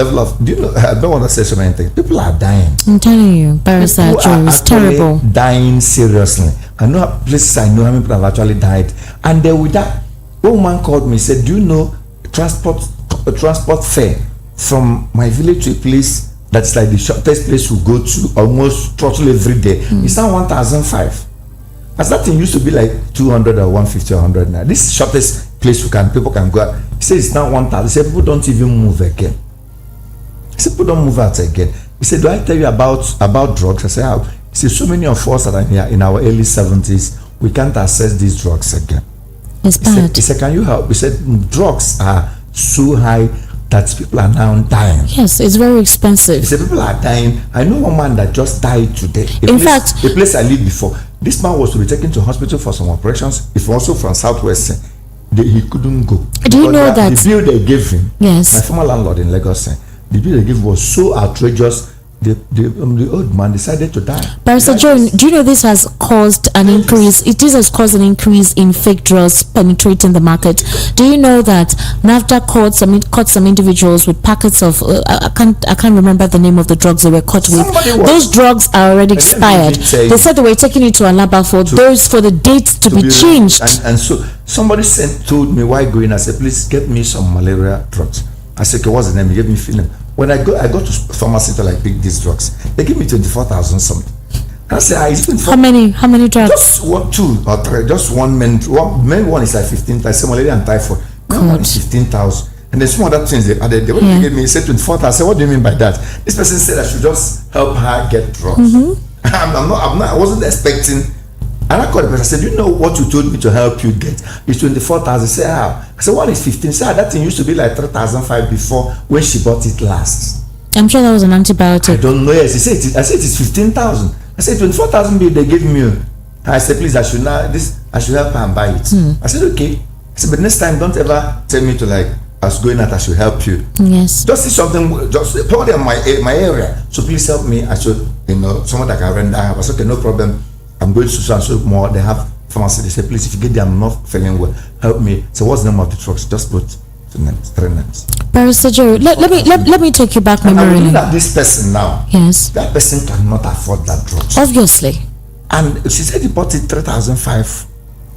don't want to say so many things. People are dying. I'm telling you, Barrister Joe, it's terrible. Dying seriously. I know places I know how many people have actually died. And then with that, one woman called me, said, do you know transport fare from my village to a place that's like the shortest place we go to almost totally every day? It's now 1,005. As that thing used to be like 200 or 150 or 100 now. This is shortest place people can go out. He says it's now 1,000. He said people don't even move again. He said people don't move out again. He said, do I tell you about drugs? I said, how? He said, so many of us that are here in our early 70s, we can't access these drugs again. It's bad. He said, can you help? He said, drugs are so high that people are now dying. Yes, it's very expensive. He said, people are dying. I know one man that just died today. A place I lived before. This man was to be taken to hospital for some operations. If also from Southwest, he couldn't go. Do you know that the bill they gave him? Yes. My former landlord in Lagos said the bill they gave was so outrageous. The old man decided to die. Barrister John, do you know this has caused an increase? This has caused an increase in fake drugs penetrating the market. Do you know that NAFDAC caught some individuals with packets of I can't remember the name of the drugs they were caught with. Those drugs are already expired. They said they were taking it to Alaba for the dates to be changed. And so somebody told me why going. I said, please get me some malaria drugs. I said, okay, what's the name? He gave me film. When I go to pharmacy to pick these drugs. They give me 24,000 something. I said, it's been how many drugs? Just 1, 2 or 3. Just one main one is like 15,000. I said malaria and typhoid. Main one is 15,000. And then some other things they added. They gave me, said 24,000. I said, what do you mean by that? This person said I should just help her get drugs. I wasn't expecting. And I called the person. I said, you know what you told me to help you get? It's 24,000. I said, how? I said, what is 15? I said, that thing used to be like 3,500 before when she bought it last. I'm sure that was an antibiotic. I don't know. Yes, I said it's 15,000. I said 24,000 bill they gave me. I said, please, I should help her and buy it. I said, okay. I said, but next time don't ever tell me to I was going out, I should help you. Yes. Just see something, just probably in my area. So please help me. I should, someone that can rent. I was okay, no problem. I'm going to so and so more. They have pharmacy. They say, please, if you get there, I'm not feeling well, help me. So what's the name of the drugs? Just put 2 names, 3 names. Barrister Joe, let me take you back memory lane. Look at this person now. Yes. That person cannot afford that drugs. Obviously. And she said he bought it 3,500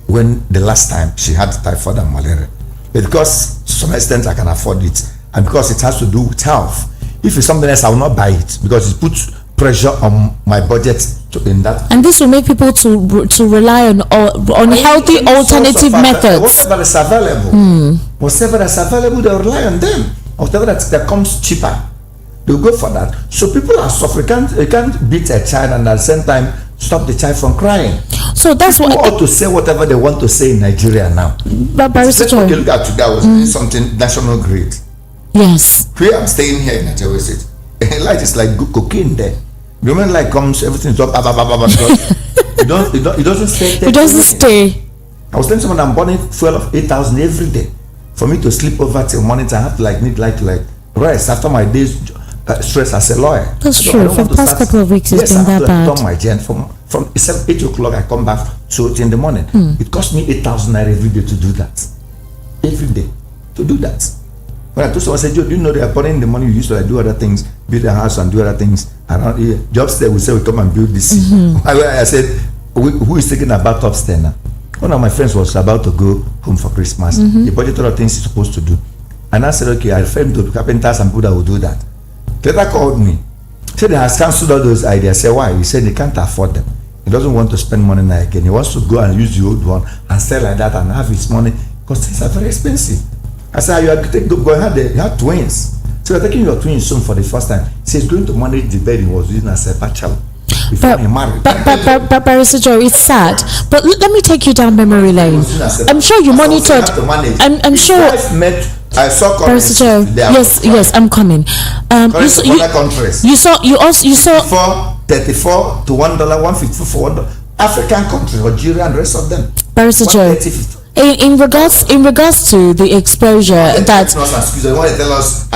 when the last time she had typhoid and malaria. But because to some extent I can afford it, and because it has to do with health. If it's something else, I will not buy it because it puts pressure on my budget in that. And this will make people to rely on healthy alternative methods. Whatever is available, whatever is available, they rely on them. Whatever that comes cheaper, they'll go for that. So people are suffering. You can't beat a child and at the same time stop the child from crying. So that's people what ought to say whatever they want to say in Nigeria now. But okay, look at today. I was doing something national grade. Yes. Here I'm staying here in Nigeria State. Light is like cocaine there. The moment light comes, everything's up. It doesn't stay. It doesn't stay. I was telling someone I'm burning fuel of 8,000 every day. For me to sleep over till morning, I have to need light to rest after my day's stress as a lawyer. That's true. For the past couple of weeks, it's been that bad. Yes, I my gen from 8 o'clock. I come back to in the morning. It cost me 8,000 naira every day to do that. Every day to do that. When I told someone, I said, Joe, do you know they are putting the money you used to do other things, build a house and do other things around here? Jobs there, we say, we come and build this. I said, who is taking about upstairs now? One of my friends was about to go home for Christmas. He budgeted other things he's supposed to do. And I said, okay, I referred to carpenters and people that will do that. Later called me. Said he has cancelled all those ideas. I said, why? He said he can't afford them. He doesn't want to spend money now again. He wants to go and use the old one and sell like that and have his money because things are very expensive. I said, you have twins. So you're taking your twins soon for the first time. He says, going to manage the bed he was using as a bachelor. But Barrister Joe, it's sad. But let me take you down memory lane. I'm sure you monitored. I'm sure. I saw Barrister Joe. Yes, I'm coming. You saw. For 34 to $1, 150 for $1. African countries, Algeria and the rest of them. Barrister Joe. In regards to the exposure that they want to tell us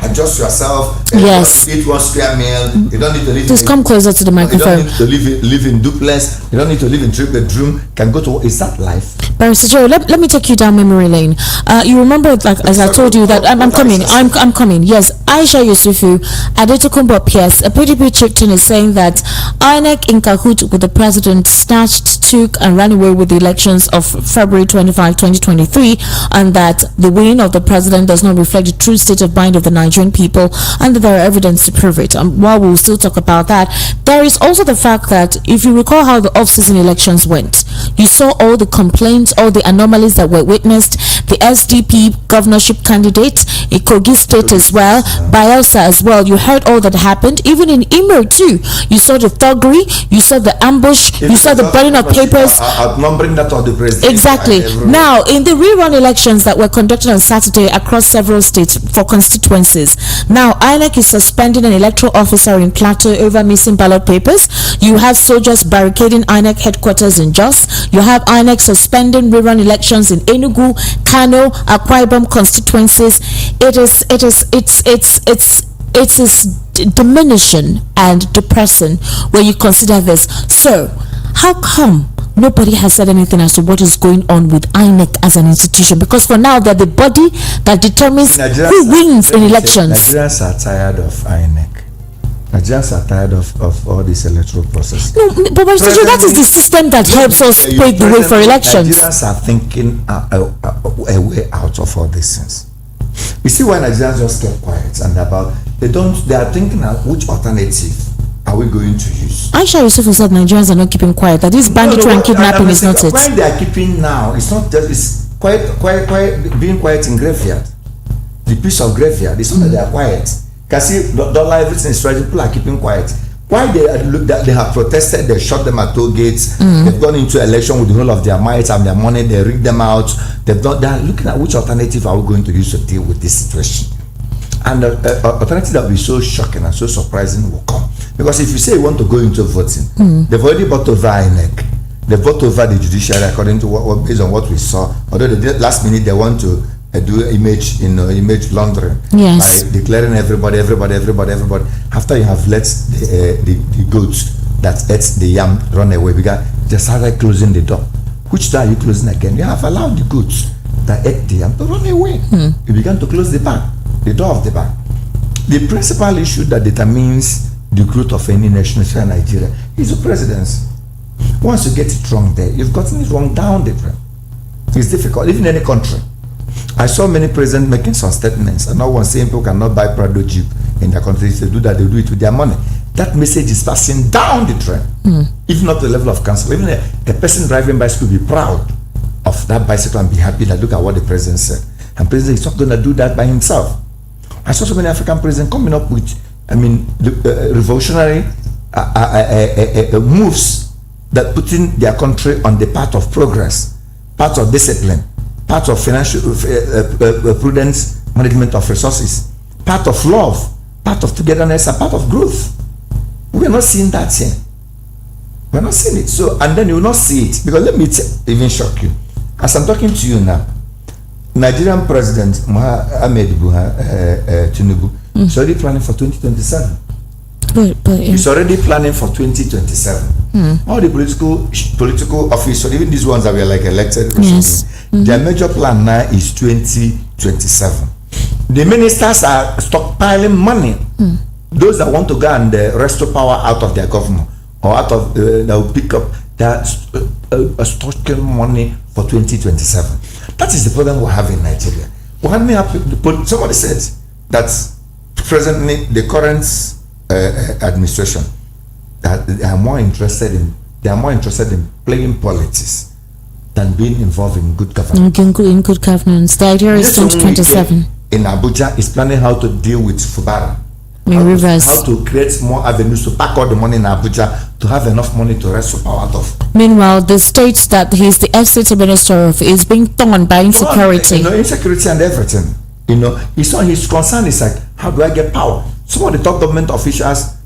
adjust yourself. Yes. Eat one square meal. You don't need to live. Please come closer to the microphone. You don't need to live in duplex. You don't need to live in 3-bedroom. Can go to. Is that life? Barrister Joe, let me take you down memory lane. You remember, like as I told you that I'm coming. I'm coming. Yes, Aisha Yusufu, Adetokunbo Pierce, a PDP chieftain, is saying that INEC in cahoot with the president snatched, took and ran away with the elections of February 25, 2023, and that the win of the president does not reflect the true state of mind of the Nigerian people, and that there are evidence to prove it. While we'll still talk about that, there is also the fact that if you recall how the off-season elections went, you saw all the complaints, all the anomalies that were witnessed. The SDP governorship candidate in Kogi State as well, Bayelsa as well. You heard all that happened. Even in Imo too, you saw the thuggery, you saw the ambush, you saw the burning of papers. Outnumbering that of the president. Exactly. Now, in the rerun elections that were conducted on Saturday across several states for constituencies, now INEC is suspending an electoral officer in Plateau over missing ballot papers. You have soldiers barricading INEC headquarters in Jos. You have INEC suspending rerun elections in Enugu, Kano, Akwa Ibom constituencies. It is diminishing and depressing when you consider this. So, how come nobody has said anything as to what is going on with INEC as an institution? Because for now, they're the body that determines who wins in elections. Nigerians are tired of INEC. Nigerians are tired of all this electoral process. No, but that is the system that helps us pave the way for elections. Nigerians are thinking a way out of all these things. You see why Nigerians just kept quiet and they are thinking which alternative are we going to use? Aisha Yusufu said Nigerians are not keeping quiet, that this banditry and kidnapping is not it. Why they are keeping now, it's not just, it's quiet, being quiet in graveyard. The piece of graveyard, it's not that they are quiet. Can see dollar, everything is right, people are keeping quiet. Why they have protested, they shot them at toll gates, they've gone into election with the whole of their might and their money, they rigged them out, they are looking at which alternative are we going to use to deal with this situation. And the alternative that will be so shocking and so surprising will come. Because if you say you want to go into voting, they've already bought over INEC, they bought over the judiciary according to based on what we saw. Although last minute they want to do image laundering, yes, by declaring everybody. After you have let the goats that ate the yam run away, because they started closing the door. Which door are you closing again? You have allowed the goats that ate the yam to run away. You began to close the door of the bank. The principal issue that determines the growth of any nation in Nigeria is the presidency. Once you get it wrong there, you've gotten it wrong down the track. It's difficult, even in any country. I saw many presidents making some statements, and no one saying people cannot buy Prado Jeep in their country. If they do that, they do it with their money. that message is passing down the train, if not the level of council. Even a person driving bicycle will be proud of that bicycle and be happy that look at what the president said. And president is not going to do that by himself. I saw so many African presidents coming up with, revolutionary moves that putting their country on the path of progress, path of discipline, path of financial prudence, management of resources, path of love, path of togetherness, and path of growth. We are not seeing that here. We are not seeing it. So, and then you will not see it, because let me even shock you. As I'm talking to you now, Nigerian President Tinubu is already planning for 2027. He's already planning for 2027. All the political officers, even these ones that were like elected, their major plan now is 2027. The ministers are stockpiling money. Those that want to go and restore power out of their government or out of that will pick up that stocking money for 2027. That is the problem we have in Nigeria. Somebody said that presently the current administration that they are more interested in playing politics than being involved in good governance. In good governance. The idea is 2027. In Abuja is planning how to deal with Fubara. How to create more avenues to pack all the money in Abuja to have enough money to restore power out of. Meanwhile, the states that he's the estate minister of is being torn by insecurity. Insecurity and everything. His concern is like, how do I get power? Some of the top government officials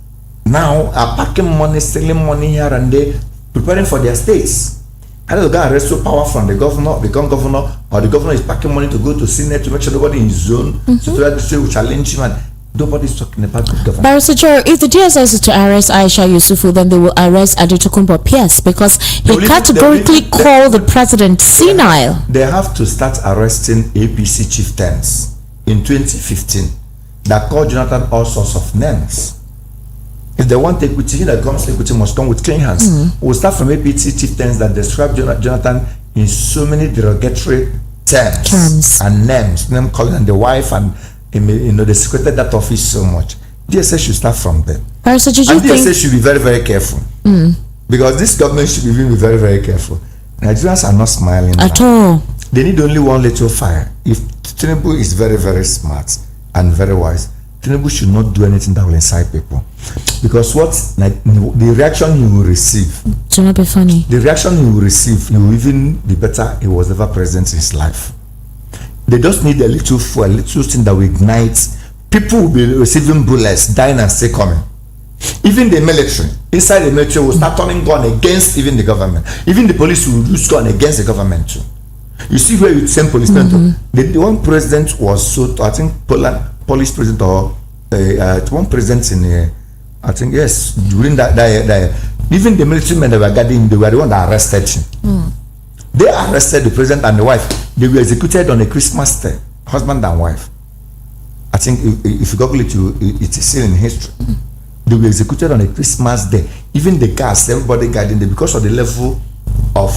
now are packing money, stealing money here and there, preparing for their states. Either to go and restore power from the governor, become governor, or the governor is packing money to go to Senate to make sure nobody in his zone, so that they will challenge him, and nobody's talking about good government. Barrister Joe, if the DSS is to arrest Aisha Yusufu, then they will arrest Adetokunbo Pierce, because he categorically called the president senile. They have to start arresting APC chieftains in 2015 that called Jonathan all sorts of names. If they want equity, that comes equity must come with clean hands. We'll start from APC chieftains that describe Jonathan in so many derogatory terms and names, name calling, and the wife, and they secreted that office so much. DSS should start from them. So DSS should be very, very careful. Because this government should be very, very careful. Nigerians are not smiling at all. They need only one little fire. If Tinubu is very, very smart and very wise, Tinubu should not do anything that will incite people. Because the reaction he will receive, it will not be funny. The reaction he will receive, he will even be better he was never present in his life. They just need a little fuel, a little thing that will ignite. People will be receiving bullets, dying and still coming. Even the military, inside the military will start turning gun against even the government. Even the police will use gun against the government too. You see where you send policemen to. The one president was I think Polish president or one president in I think yes, during that even the military men that were guarding him, they were the one that arrested him. They arrested the president and the wife. They were executed on a Christmas day, husband and wife. I think if you Google it, it is still in history. They were executed on a Christmas day. Even the gas, everybody guarding them because of the level of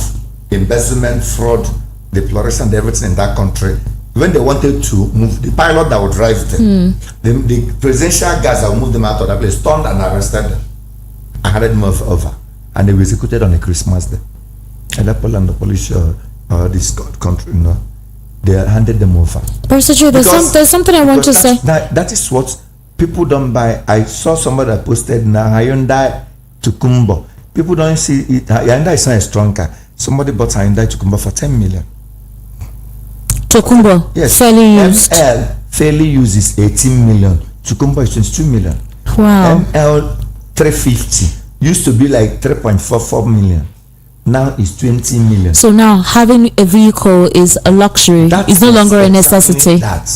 embezzlement, fraud, deploration, and everything in that country. When they wanted to move, the pilot that would drive them, the presidential guards that would move them out of that place, turned and arrested them and handed them over. And they were executed on a Christmas day. And the Polish, this country, they handed them over. Professor, there's something I want to say. That is what people don't buy. I saw somebody that posted now Hyundai Tucumbo. People don't see it. Hyundai is not a strong car. Somebody bought Hyundai Tucumbo for 10 million. Tucumbo? Yes. Fairly used. ML fairly used is 18 million. Tucumbo is 22 million. Wow. ML 350 used to be like 3.44 million. Now it's 20 million. So now having a vehicle is a luxury. It's no longer a necessity. That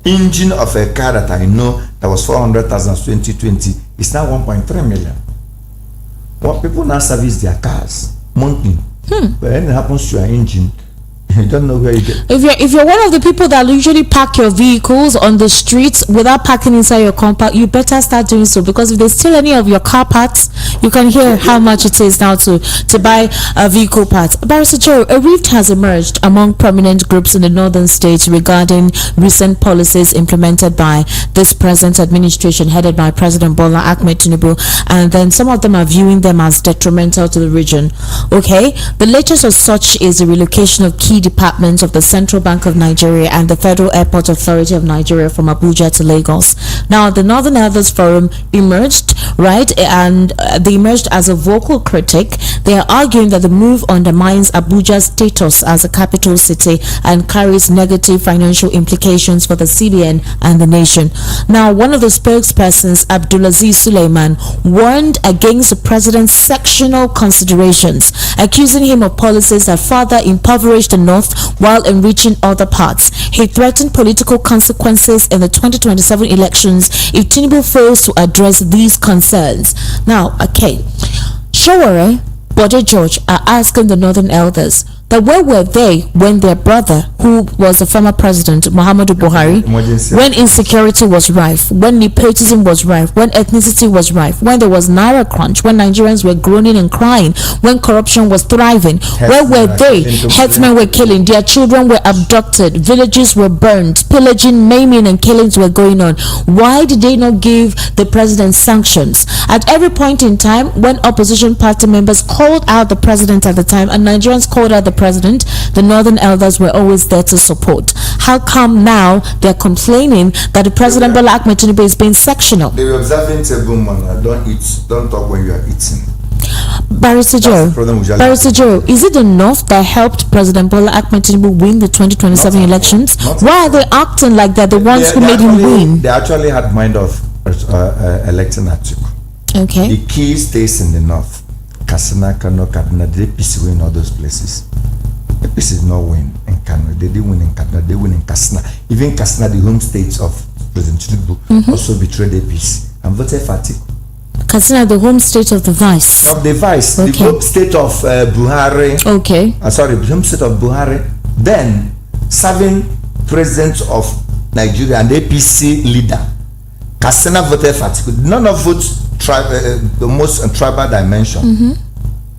engine of a car that I know that was 400,000 2020 is now 1.3 million. Well, people now service their cars monthly. But when it happens to your engine, you don't know where you get. If you're one of the people that usually park your vehicles on the streets without parking inside your compound, you better start doing so, because if they steal any of your car parts, You can hear how much it is now to buy a vehicle parts. Barrister Joe, a rift has emerged among prominent groups in the northern states regarding recent policies implemented by this present administration headed by President Bola Ahmed Tinubu, and then some of them are viewing them as detrimental to the region. Okay, the latest of such is the relocation of key departments of the Central Bank of Nigeria and the Federal Airport Authority of Nigeria from Abuja to Lagos. Now, the Northern Elders Forum emerged, right, and they emerged as a vocal critic. They are arguing that the move undermines Abuja's status as a capital city and carries negative financial implications for the CBN and the nation. Now, one of the spokespersons, Abdulaziz Suleiman, warned against the president's sectional considerations, accusing him of policies that further impoverish the north while enriching other parts. He threatened political consequences in the 2027 elections if Tinubu fails to address these concerns. Now, okay, Showore, Bode George are asking the Northern Elders that where were they when their brother, who was the former president, Muhammadu Buhari, when insecurity was rife, when nepotism was rife, when ethnicity was rife, when there was Naira crunch, when Nigerians were groaning and crying, when corruption was thriving? Where were they? Headsmen were killing, their children were abducted, villages were burned, pillaging, maiming and killings were going on. Why did they not give the president sanctions? At every point in time, when opposition party members called out the president at the time and Nigerians called out the president, the Northern Elders were always there to support. How come now they're complaining that the President Bola Ahmed Tinubu is being sectional? They were observing table manner. Don't eat, don't talk when you are eating. Barrister Joe, is it the North that helped President Bola Ahmed Tinubu win the 2027 elections? Why are they acting like they're the ones who made him win? They actually had mind of electing Atiku. Okay. The key stays in the North. Katsina, Kano, Kaduna, the APC win all those places. APC did not win in Kano, they didn't win in Kaduna, they win in Katsina. Even Katsina, the home state of President Tinubu, also betrayed APC and voted for Atiku. Katsina, the home state of the vice. Of the vice, okay. The home state of Buhari. Okay. Sorry, the home state of Buhari. Then serving president of Nigeria and APC leader. Katsina voted for Atiku. None of votes the most tribal dimension.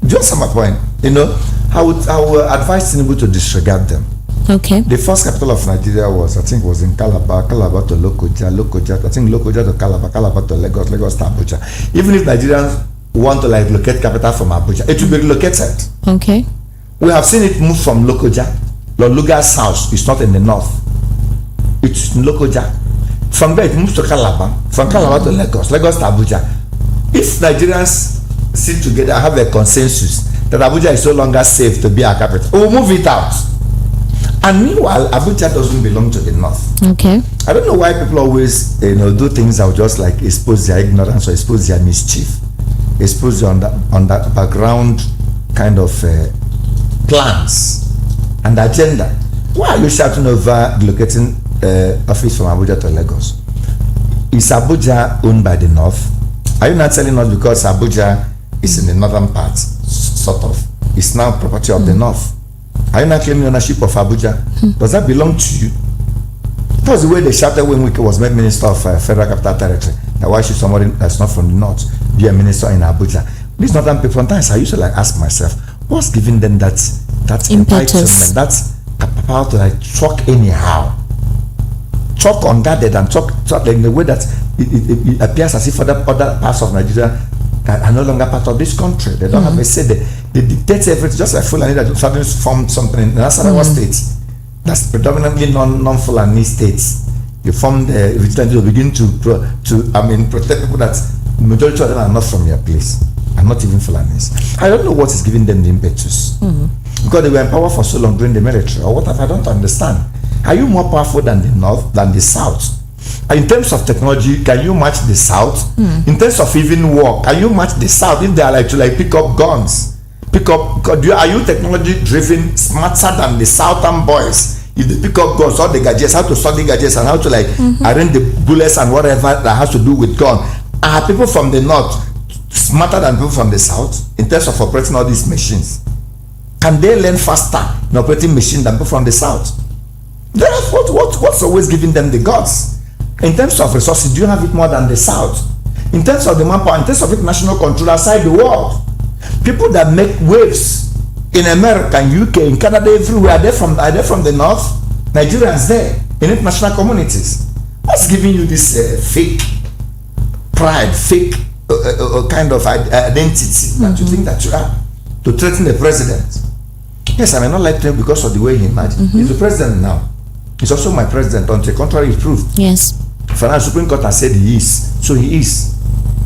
Just my point, you know, I would advise Tinubu to disregard them. Okay. The first capital of Nigeria was in Calabar, Calabar to Lokoja, I think Lokoja to Calabar, Calabar to Lagos, Lagos to Abuja. Even if Nigerians want to like locate capital from Abuja, it will be relocated. Okay. We have seen it move from Lokoja. Loluga's house is not in the north. It's in Lokoja. From there it moves to Calabar, from Calabar to Lagos, Lagos to Abuja. If Nigerians sit together and have a consensus that Abuja is no longer safe to be our capital, we'll move it out. And meanwhile, Abuja doesn't belong to the north. Okay. I don't know why people always, do things that will just like expose their ignorance or expose their mischief, expose on that background kind of plans and agenda. Why are you shouting over relocating office from Abuja to Lagos? Is Abuja owned by the north? Are you not telling us because Abuja is in the northern part, sort of? It's now property of the north. Are you not claiming ownership of Abuja? Does that belong to you? That's the way they shouted when Wike was made Minister of Federal Capital Territory. Now why should somebody that's not from the north be a minister in Abuja? These northern people, sometimes I used to like ask myself, what's giving them that entitlement, that power to like talk anyhow? Talk unguarded and talk in the way that it appears as if other parts of Nigeria are no longer part of this country. They don't have a say. They dictate everything, just like Fulani that suddenly formed something in Nasarawa state. That's predominantly non-Fulani states. They formed to begin to protect people that the majority of them are not from your place, and not even Fulanis. I don't know what is giving them the impetus. Because they were in power for so long during the military, or whatever. I don't understand. Are you more powerful than the north, than the south? In terms of technology, can you match the south? In terms of even war, can you match the south if they are like to like pick up guns? Are you technology driven, smarter than the southern boys? If they pick up guns, all the gadgets, how to study gadgets and how to like arrange the bullets and whatever that has to do with gun. Are people from the north smarter than people from the south in terms of operating all these machines? Can they learn faster in operating machines than people from the south? What's always giving them the gods? In terms of resources, do you have it more than the south? in terms of the manpower, in terms of international control outside the world. People that make waves in America, in UK, in Canada, everywhere, are they from the north? Nigerians there in international communities. What's giving you this fake pride, fake kind of identity that you think that you are to threaten the president? Yes, I may not like him because of the way he imagines. He's the president now. He's also my president until the contrary is proved. Yes. Finance Supreme Court has said he is, so he is.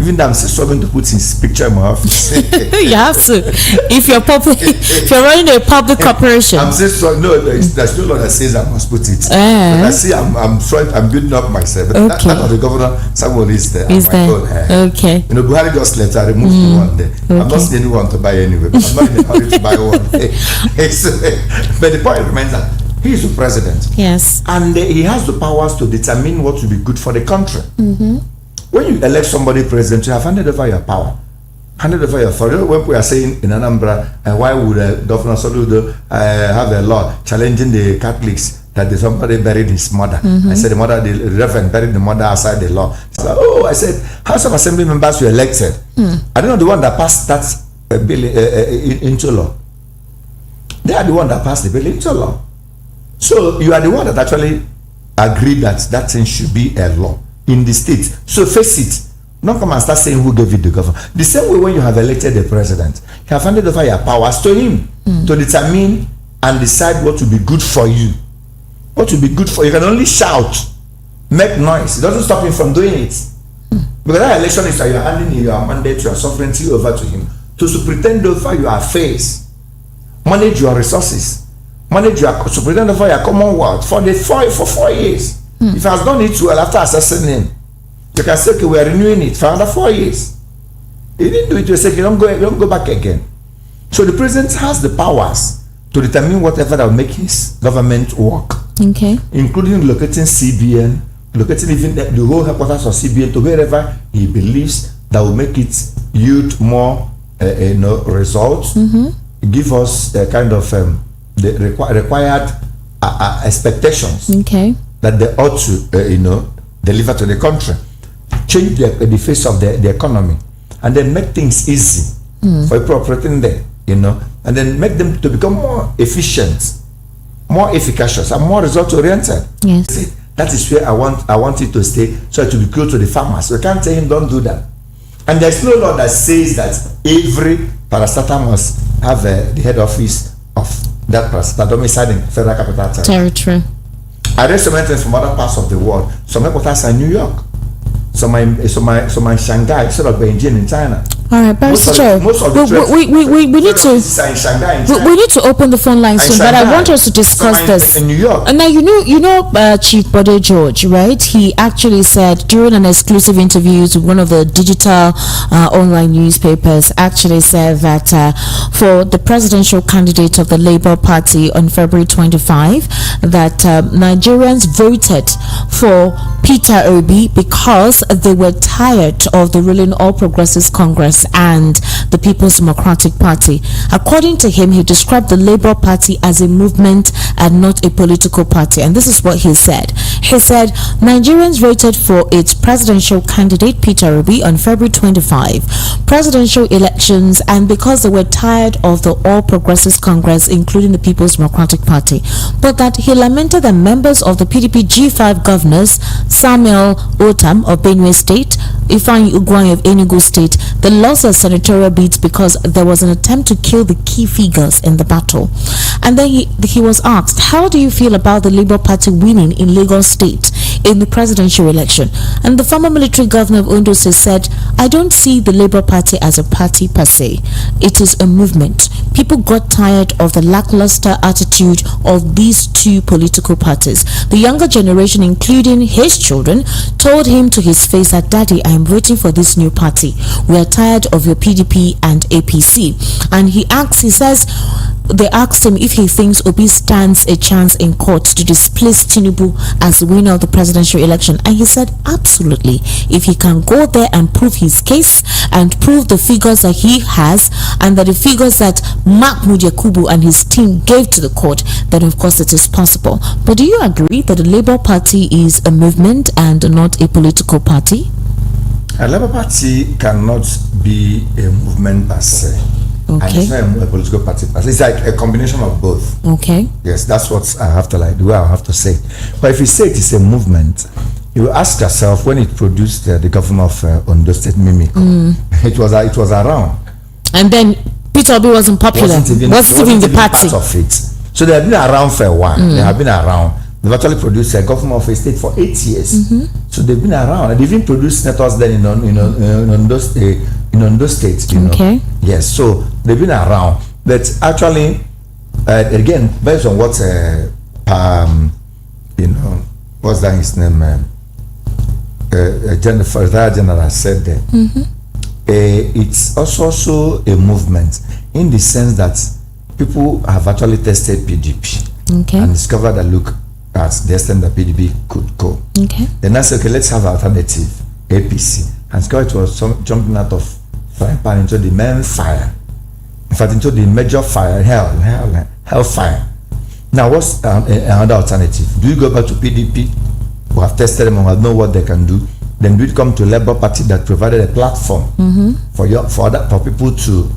Even though I'm still struggling to put his picture in my office. You have to. If you're running a public corporation. I'm still struggling. No, there's no law that says I must put it. But I see I'm building up myself. But that of the governor, someone is there. Is there? Okay. You know, Buhari just left. I removed the one there. Okay. I'm not seeing anyone to buy anyway. But I'm not in a hurry to buy one. But the point remains that he is the president. Yes. And he has the powers to determine what will be good for the country. When you elect somebody president, you have handed over your power. Handed over your authority. When we are saying in Anambra, why would Governor Soludo have a law challenging the Catholics that somebody buried his mother? I said the reverend buried the mother outside the law. So, I said, House of Assembly members were elected. I don't know the one that passed that bill into law. They are the one that passed the bill into law. So you are the one that actually agreed that that thing should be a law in the state. So face it. Don't come and start saying who gave it the governor. The same way when you have elected the president, you have handed over your powers to him to determine and decide what will be good for you. What will be good for you. You can only shout, make noise. It doesn't stop him from doing it. Because that election is that you are handing your mandate, your sovereignty over to him to pretend over your affairs, manage your resources, manage your pretend over your commonwealth for 4 years. If he has done it well after assessing him, you can say, okay, we are renewing it for another 4 years. He didn't do it, you say, you don't go back again. So the president has the powers to determine whatever that will make his government work. Okay. Including locating CBN, locating even the whole headquarters of CBN to wherever he believes that will make it yield more results. Give us a kind of the required expectations. Okay. That they ought to, deliver to the country, change the face of the economy, and then make things easy for people operating there, and then make them to become more efficient, more efficacious, and more result-oriented. Yes. That is where I want it to stay, so it will be close to the farmers. We can't tell him don't do that. And there's no law that says that every parastatal must have the head office of that parastatal domiciled in Federal Capital Territory. I read some things from other parts of the world. Some headquarters are in New York. Some are in Shanghai instead of Beijing in China. All right, Barrister Joe, we need to open the phone line soon, but I want us to discuss this. In New York. And now you know Chief Bode George, right? He actually said during an exclusive interview with one of the digital online newspapers, actually said that for the presidential candidate of the Labour Party on February 25, that Nigerians voted for Peter Obi because they were tired of the ruling All Progressives Congress and the People's Democratic Party. According to him, he described the Labour Party as a movement and not a political party. And this is what he said. He said, Nigerians voted for its presidential candidate, Peter Obi, on February 25 presidential elections, and because they were tired of the All Progressives Congress, including the People's Democratic Party. But that he lamented that members of the PDP G5 governors, Samuel Otam of Benue State, Ifeanyi Ugwuanyi of Enugu State, the loss of senatorial beats because there was an attempt to kill the key figures in the battle. And then he was asked, how do you feel about the Labour Party winning in Lagos State in the presidential election? And the former military governor of Ondo State said, I don't see the Labour Party as a party per se. It is a movement. People got tired of the lackluster attitude of these two political parties. The younger generation, including his children, told him to his face that, Daddy, I am waiting for this new party. We are tired of your PDP and APC. And they asked him if he thinks Obi stands a chance in court to displace Tinubu as the winner of the presidential election. And he said, absolutely. If he can go there and prove his case and prove the figures that he has and that the figures that Mahmoud Yakubu and his team gave to the court, then of course it is possible. But do you agree that the Labour Party is a movement and not a political party? A Labour Party cannot be a movement per se. Okay. And it's not a political party per se. It's like a combination of both. Okay. Yes, that's what I have to the way I have to say. But if you say it is a movement, you ask yourself when it produced the government of Ondo State Mimiko, it was around. And then Peter Obi wasn't popular. Wasn't even the party. Part of it. So they have been around for a while. They have been around. They've actually produced a government of a state for 8 years. So they've been around. And they've even produced senators then in Ondo State. You know. Yes. So they've been around. But actually, again, based on what what's that his name? General said there. It's also a movement in the sense that people have actually tested PDP and discovered that look at the extent that PDP could go. Then I said, okay, let's have an alternative, APC. And Scott was jumping out of frying pan into the main fire. In fact, into the major fire, hellfire. Now, what's another alternative? Do you go back to PDP, who have tested them and know what they can do? Then do it come to Labour Party that provided a platform for people to,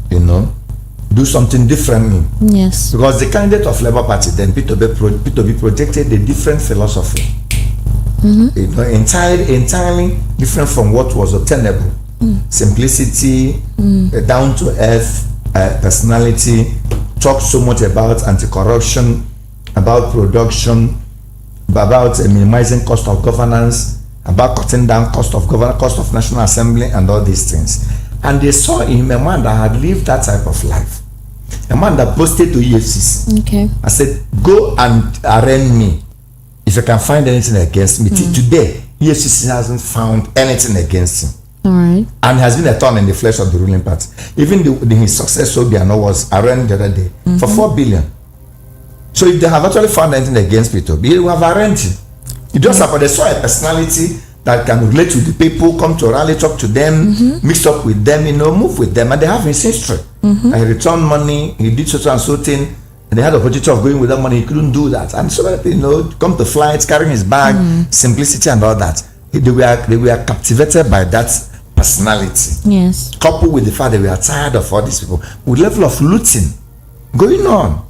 do something differently. Yes. Because the candidate of Labour Party, then P2B projected a different philosophy. Entirely different from what was obtainable. Simplicity, down to earth personality, talk so much about anti-corruption, about production, about minimizing cost of governance, about cutting down cost of National Assembly and all these things. And they saw in him a man that had lived that type of life. A man that posted to EFCC. I said, go and arraign me if you can find anything against me. Today, EFCC hasn't found anything against him. All right. And has been a thorn in the flesh of the ruling party. Even his successor, Obiano, was arraigned the other day for 4 billion. So if they have actually found anything against Peter, they will have arraigned him. You just have they saw a personality that can relate to the people, come to rally, talk to them, mix up with them, move with them, and they have his history. And he returned money, he did so and so thing, and they had the opportunity of going with that money, he couldn't do that. And so many people, come to flights, carrying his bag, simplicity and all that. They were captivated by that personality. Yes. Coupled with the fact that we are tired of all these people, with level of looting going on,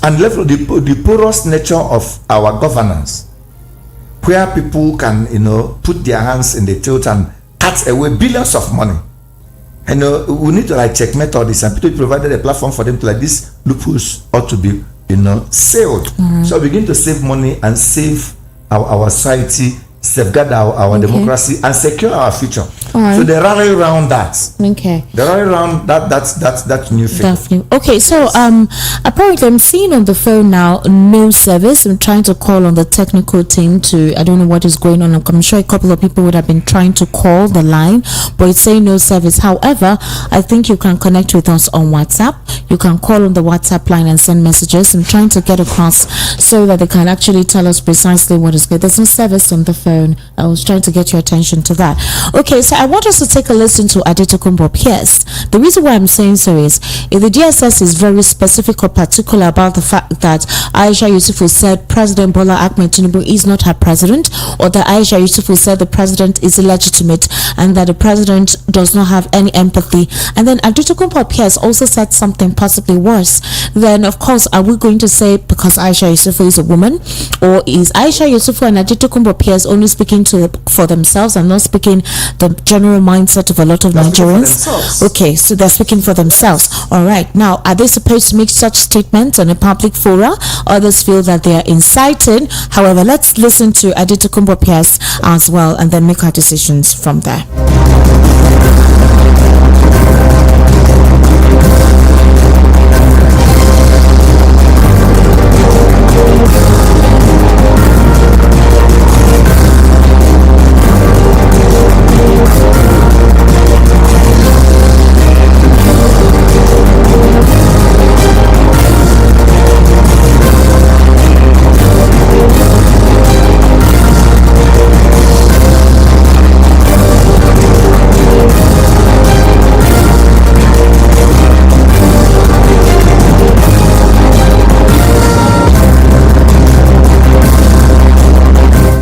and level of the porous nature of our governance, where people can, put their hands in the tilt and cut away billions of money. We need to checkmate all this, and people provided a platform for them to these loopholes ought to be, sealed. So begin to save money and save our society, safeguard our democracy, and secure our future. So they rally around that. They rally around that new thing. Okay, so apparently I'm seeing on the phone now no service. I'm trying to call on the technical team I don't know what is going on. I'm sure a couple of people would have been trying to call the line, but it's saying no service. However, I think you can connect with us on WhatsApp. You can call on the WhatsApp line and send messages. I'm trying to get across so that they can actually tell us precisely what is good. There's no service on the phone. I was trying to get your attention to that. Okay, so I want us to take a listen to Adetokunbo Pierce. The reason why I'm saying so is if the DSS is very specific or particular about the fact that Aisha Yusufu said President Bola Ahmed Tinubu is not her president, or that Aisha Yusufu said the president is illegitimate and that the president does not have any empathy, and then Adetokunbo Pierce also said something possibly worse, then of course are we going to say because Aisha Yusufu is a woman, or is Aisha Yusufu and Adetokunbo Pierce only speaking for themselves and not speaking the general mindset of a lot of Nigerians? Okay, so they're speaking for themselves. All right, now are they supposed to make such statements on a public forum? Others feel that they are inciting. However, let's listen to Adetokunbo Pierce as well and then make our decisions from there.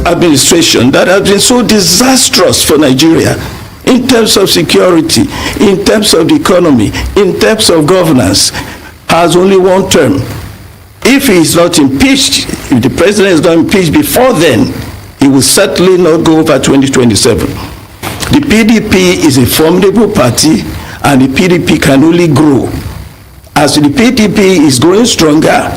Administration that has been so disastrous for Nigeria in terms of security, in terms of the economy, in terms of governance, has only one term. If he is not impeached, if the president is not impeached before then, he will certainly not go over 2027. The PDP is a formidable party, and the PDP can only grow. As the PDP is growing stronger,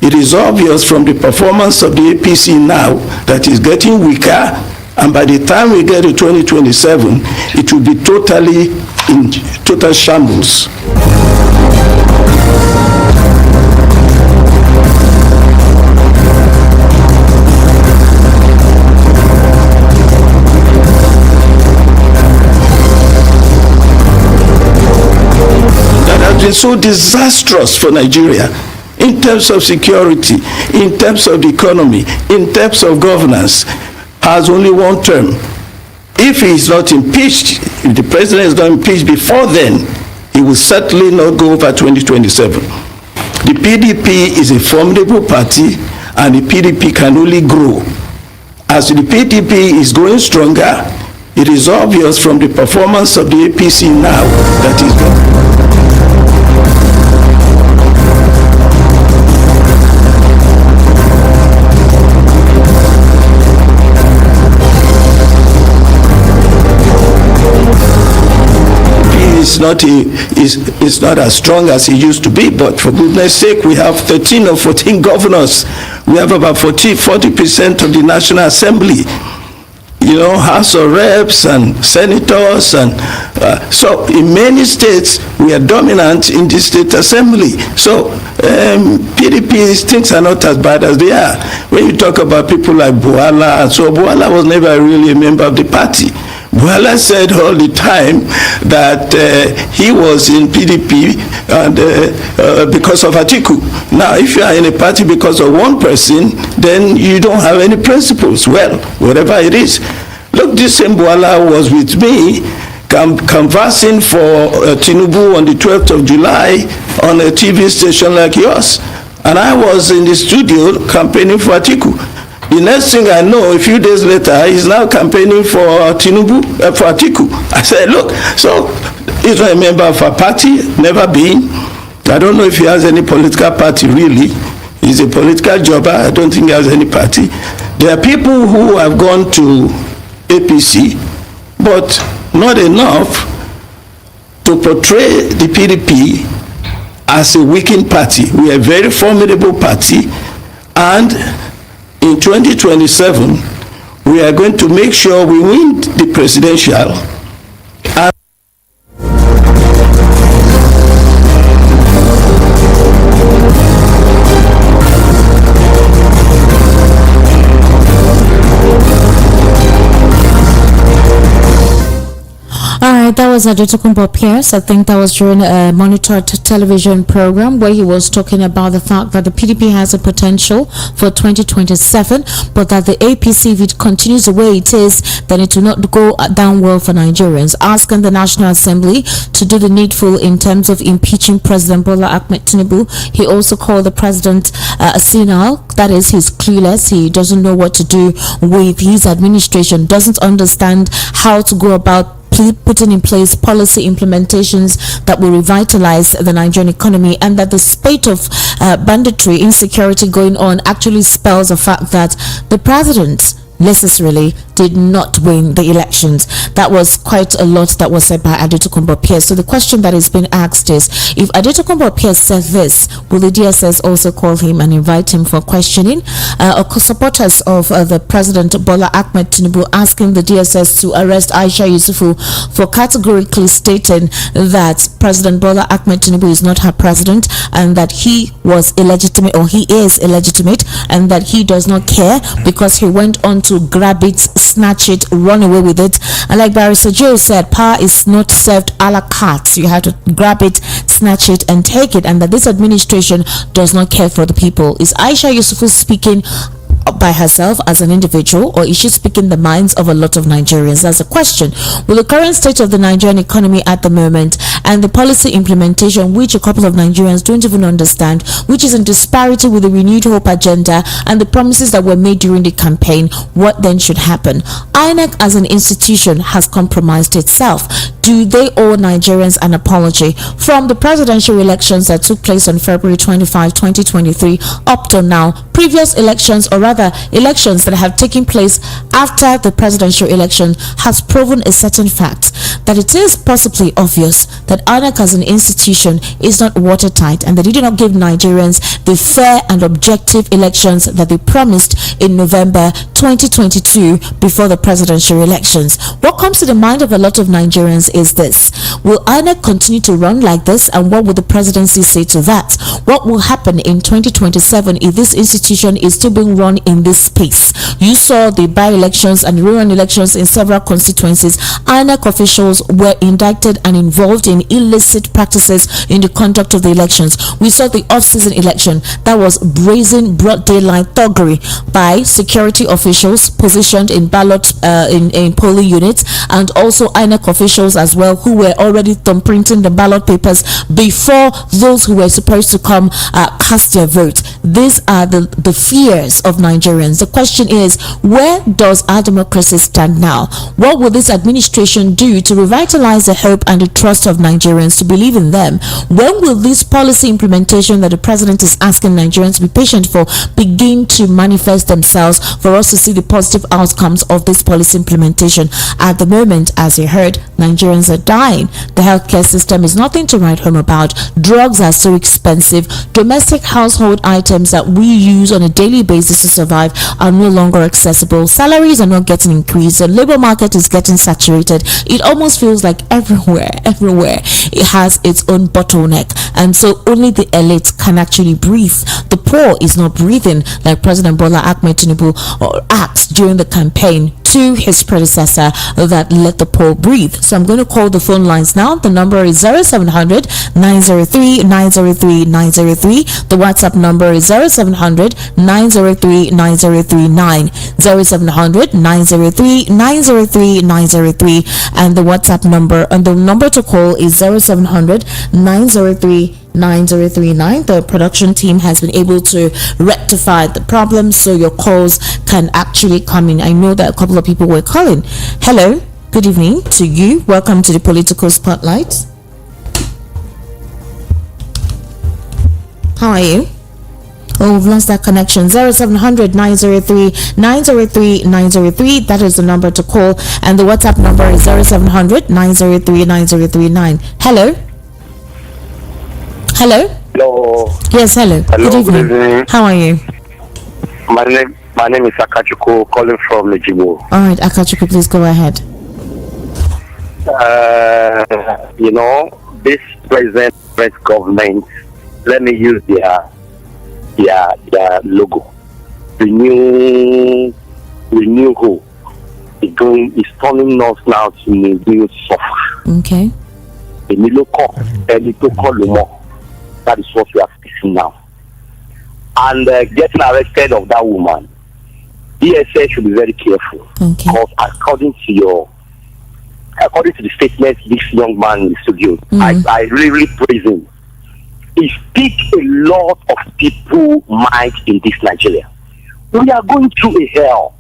it is obvious from the performance of the APC now that it's getting weaker, and by the time we get to 2027, it will be totally in total shambles. Been so disastrous for Nigeria in terms of security, in terms of the economy, in terms of governance, has only one term. If he is not impeached, if the president is not impeached before then, he will certainly not go over 2027. The PDP is a formidable party, and the PDP can only grow. As the PDP is growing stronger, it is obvious from the performance of the APC now that is going. It's not as strong as it used to be, but for goodness sake, we have 13 or 14 governors. We have about 40% of the National Assembly, House of Reps and senators, and so in many states we are dominant in the state assembly. So PDP's things are not as bad as they are. When you talk about people like Buhala, and so Buhala was never really a member of the party. Buhala said all the time that he was in PDP and because of Atiku. Now, if you are in a party because of one person, then you don't have any principles. Well, whatever it is. Look, this same Buhala was with me conversing for Tinubu on the 12th of July on a TV station like yours. And I was in the studio campaigning for Atiku. The next thing I know, a few days later, he's now campaigning for Tinubu, for Atiku. I said, look, so he's not a member of a party, never been. I don't know if he has any political party really. He's a political jobber. I don't think he has any party. There are people who have gone to APC, but not enough to portray the PDP as a weakened party. We are a very formidable party, and in 2027, we are going to make sure we win the presidential. That was Adetokunbo Pierce. I think that was during a monitored television program where he was talking about the fact that the PDP has a potential for 2027, but that the APC, if it continues the way it is, then it will not go down well for Nigerians. Asking the National Assembly to do the needful in terms of impeaching President Bola Ahmed Tinubu. He also called the president senile. That is, he's clueless. He doesn't know what to do with his administration, doesn't understand how to go about putting in place policy implementations that will revitalize the Nigerian economy, and that the spate of banditry, insecurity going on actually spells the fact that the president necessarily did not win the elections. That was quite a lot that was said by Adetokunbo Pierce. So the question that is being asked is, if Adetokunbo Pierce said this, will the DSS also call him and invite him for questioning? Supporters of the President Bola Ahmed Tinubu asking the DSS to arrest Aisha Yusufu for categorically stating that President Bola Ahmed Tinubu is not her president, and that he was illegitimate, or he is illegitimate, and that he does not care because he went on to grab it, snatch it, run away with it. And like Barrister Joe said, power is not served a la carte. You have to grab it, snatch it, and take it, and that this administration does not care for the people. Is Aisha Yusufu speaking by herself as an individual, or is she speaking the minds of a lot of Nigerians? That's a question. With the current state of the Nigerian economy at the moment and the policy implementation, which a couple of Nigerians don't even understand, which is in disparity with the renewed hope agenda and the promises that were made during the campaign, what then should happen? INEC as an institution has compromised itself. Do they owe Nigerians an apology? From the presidential elections that took place on February 25, 2023 up to now, previous elections, or rather elections that have taken place after the presidential election, has proven a certain fact, that it is possibly obvious that INEC as an institution is not watertight, and that it did not give Nigerians the fair and objective elections that they promised in November 2022 before the presidential elections. What comes to the mind of a lot of Nigerians is this: will INEC continue to run like this, and what will the presidency say to that? What will happen in 2027 if this institution is still being run in this space? You saw the by-elections and rerun elections in several constituencies. INEC officials were indicted and involved in illicit practices in the conduct of the elections. We saw the off-season election that was brazen, broad daylight thuggery by security officials positioned in ballot in polling units, and also INEC officials as well, who were already thumbprinting the ballot papers before those who were supposed to come cast their vote. These are the fears of Nigerians. The question is, where does our democracy stand now? What will this administration do to revitalize the hope and the trust of Nigerians to believe in them? When will this policy implementation that the president is asking Nigerians to be patient for begin to manifest themselves for us to see the positive outcomes of this policy implementation? At the moment, as you heard, Nigerians are dying. The healthcare system is nothing to write home about. Drugs are so expensive. Domestic household items that we use on a daily basis to survive are no longer accessible. Salaries are not getting increased. The labor market is getting saturated. It almost feels like everywhere it has its own bottleneck, and so only the elite can actually breathe. The poor is not breathing like President Bola Ahmed Tinubu asked during the campaign to his predecessor that let the poor breathe. So I'm going to call the phone lines now. The number is 0700 903 903 903. The WhatsApp number is 0700 903 9039, 0700 903 903 903, and the WhatsApp number and the number to call is 0700 903 9039. The production team has been able to rectify the problem, so your calls can actually come in. I know that a couple of people were calling. Hello, good evening to you. Welcome to the Political Spotlight. How are you? Oh, we've lost that connection. 0700 903 903 903. That is the number to call, and the WhatsApp number is 0700 903 9039. Hello. Hello. Hello. Yes, hello. Hello, Good evening. How are you? My name is Akachuku, calling from Nijibo. All right, Akachuku, please go ahead. This present government, let me use their logo. Renew Hope is turning us now to new suffer. Okay. That is what we are facing now. And getting arrested of that woman, DSA should be very careful. Okay. Because according to the statement this young man in the studio, I really praise him. He speaks a lot of people mind in this Nigeria. We are going through a hell.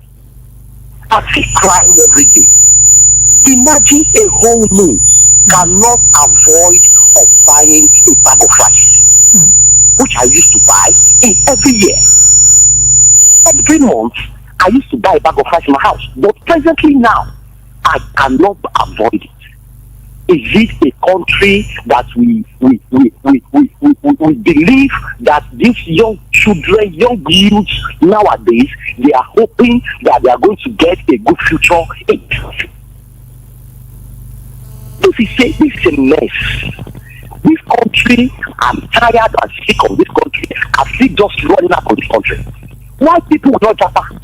I see crying every day. Imagine a whole moon cannot avoid of buying a bag of rice, which I used to buy in every year. Every month, I used to buy a bag of rice in my house. But presently now, I cannot avoid it. Is it a country that we believe that these young children, young youths nowadays, they are hoping that they are going to get a good future in? This is a mess. This country, I'm tired and sick of this country. I feel just running out of this country. Why people will not Japan?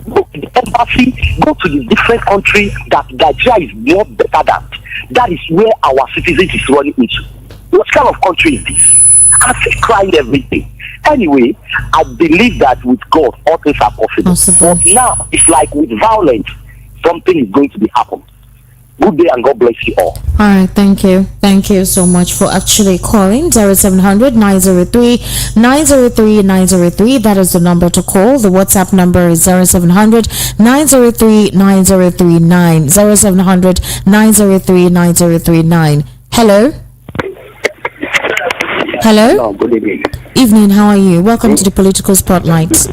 Go to the embassy, go to the different country that Nigeria is more better than. That is where our citizens is running into. What kind of country is this? I feel crying every day. Anyway, I believe that with God, all things are possible. But now, it's like with violence, something is going to be happening. Good day and God bless you all. All right, thank you. Thank you so much for actually calling 0700 903 903 903. That is the number to call. The WhatsApp number is 0700 903 9039. 0700 903 9039. Hello? Hello? Hello, good evening. Evening, how are you? Welcome to the Political Spotlight.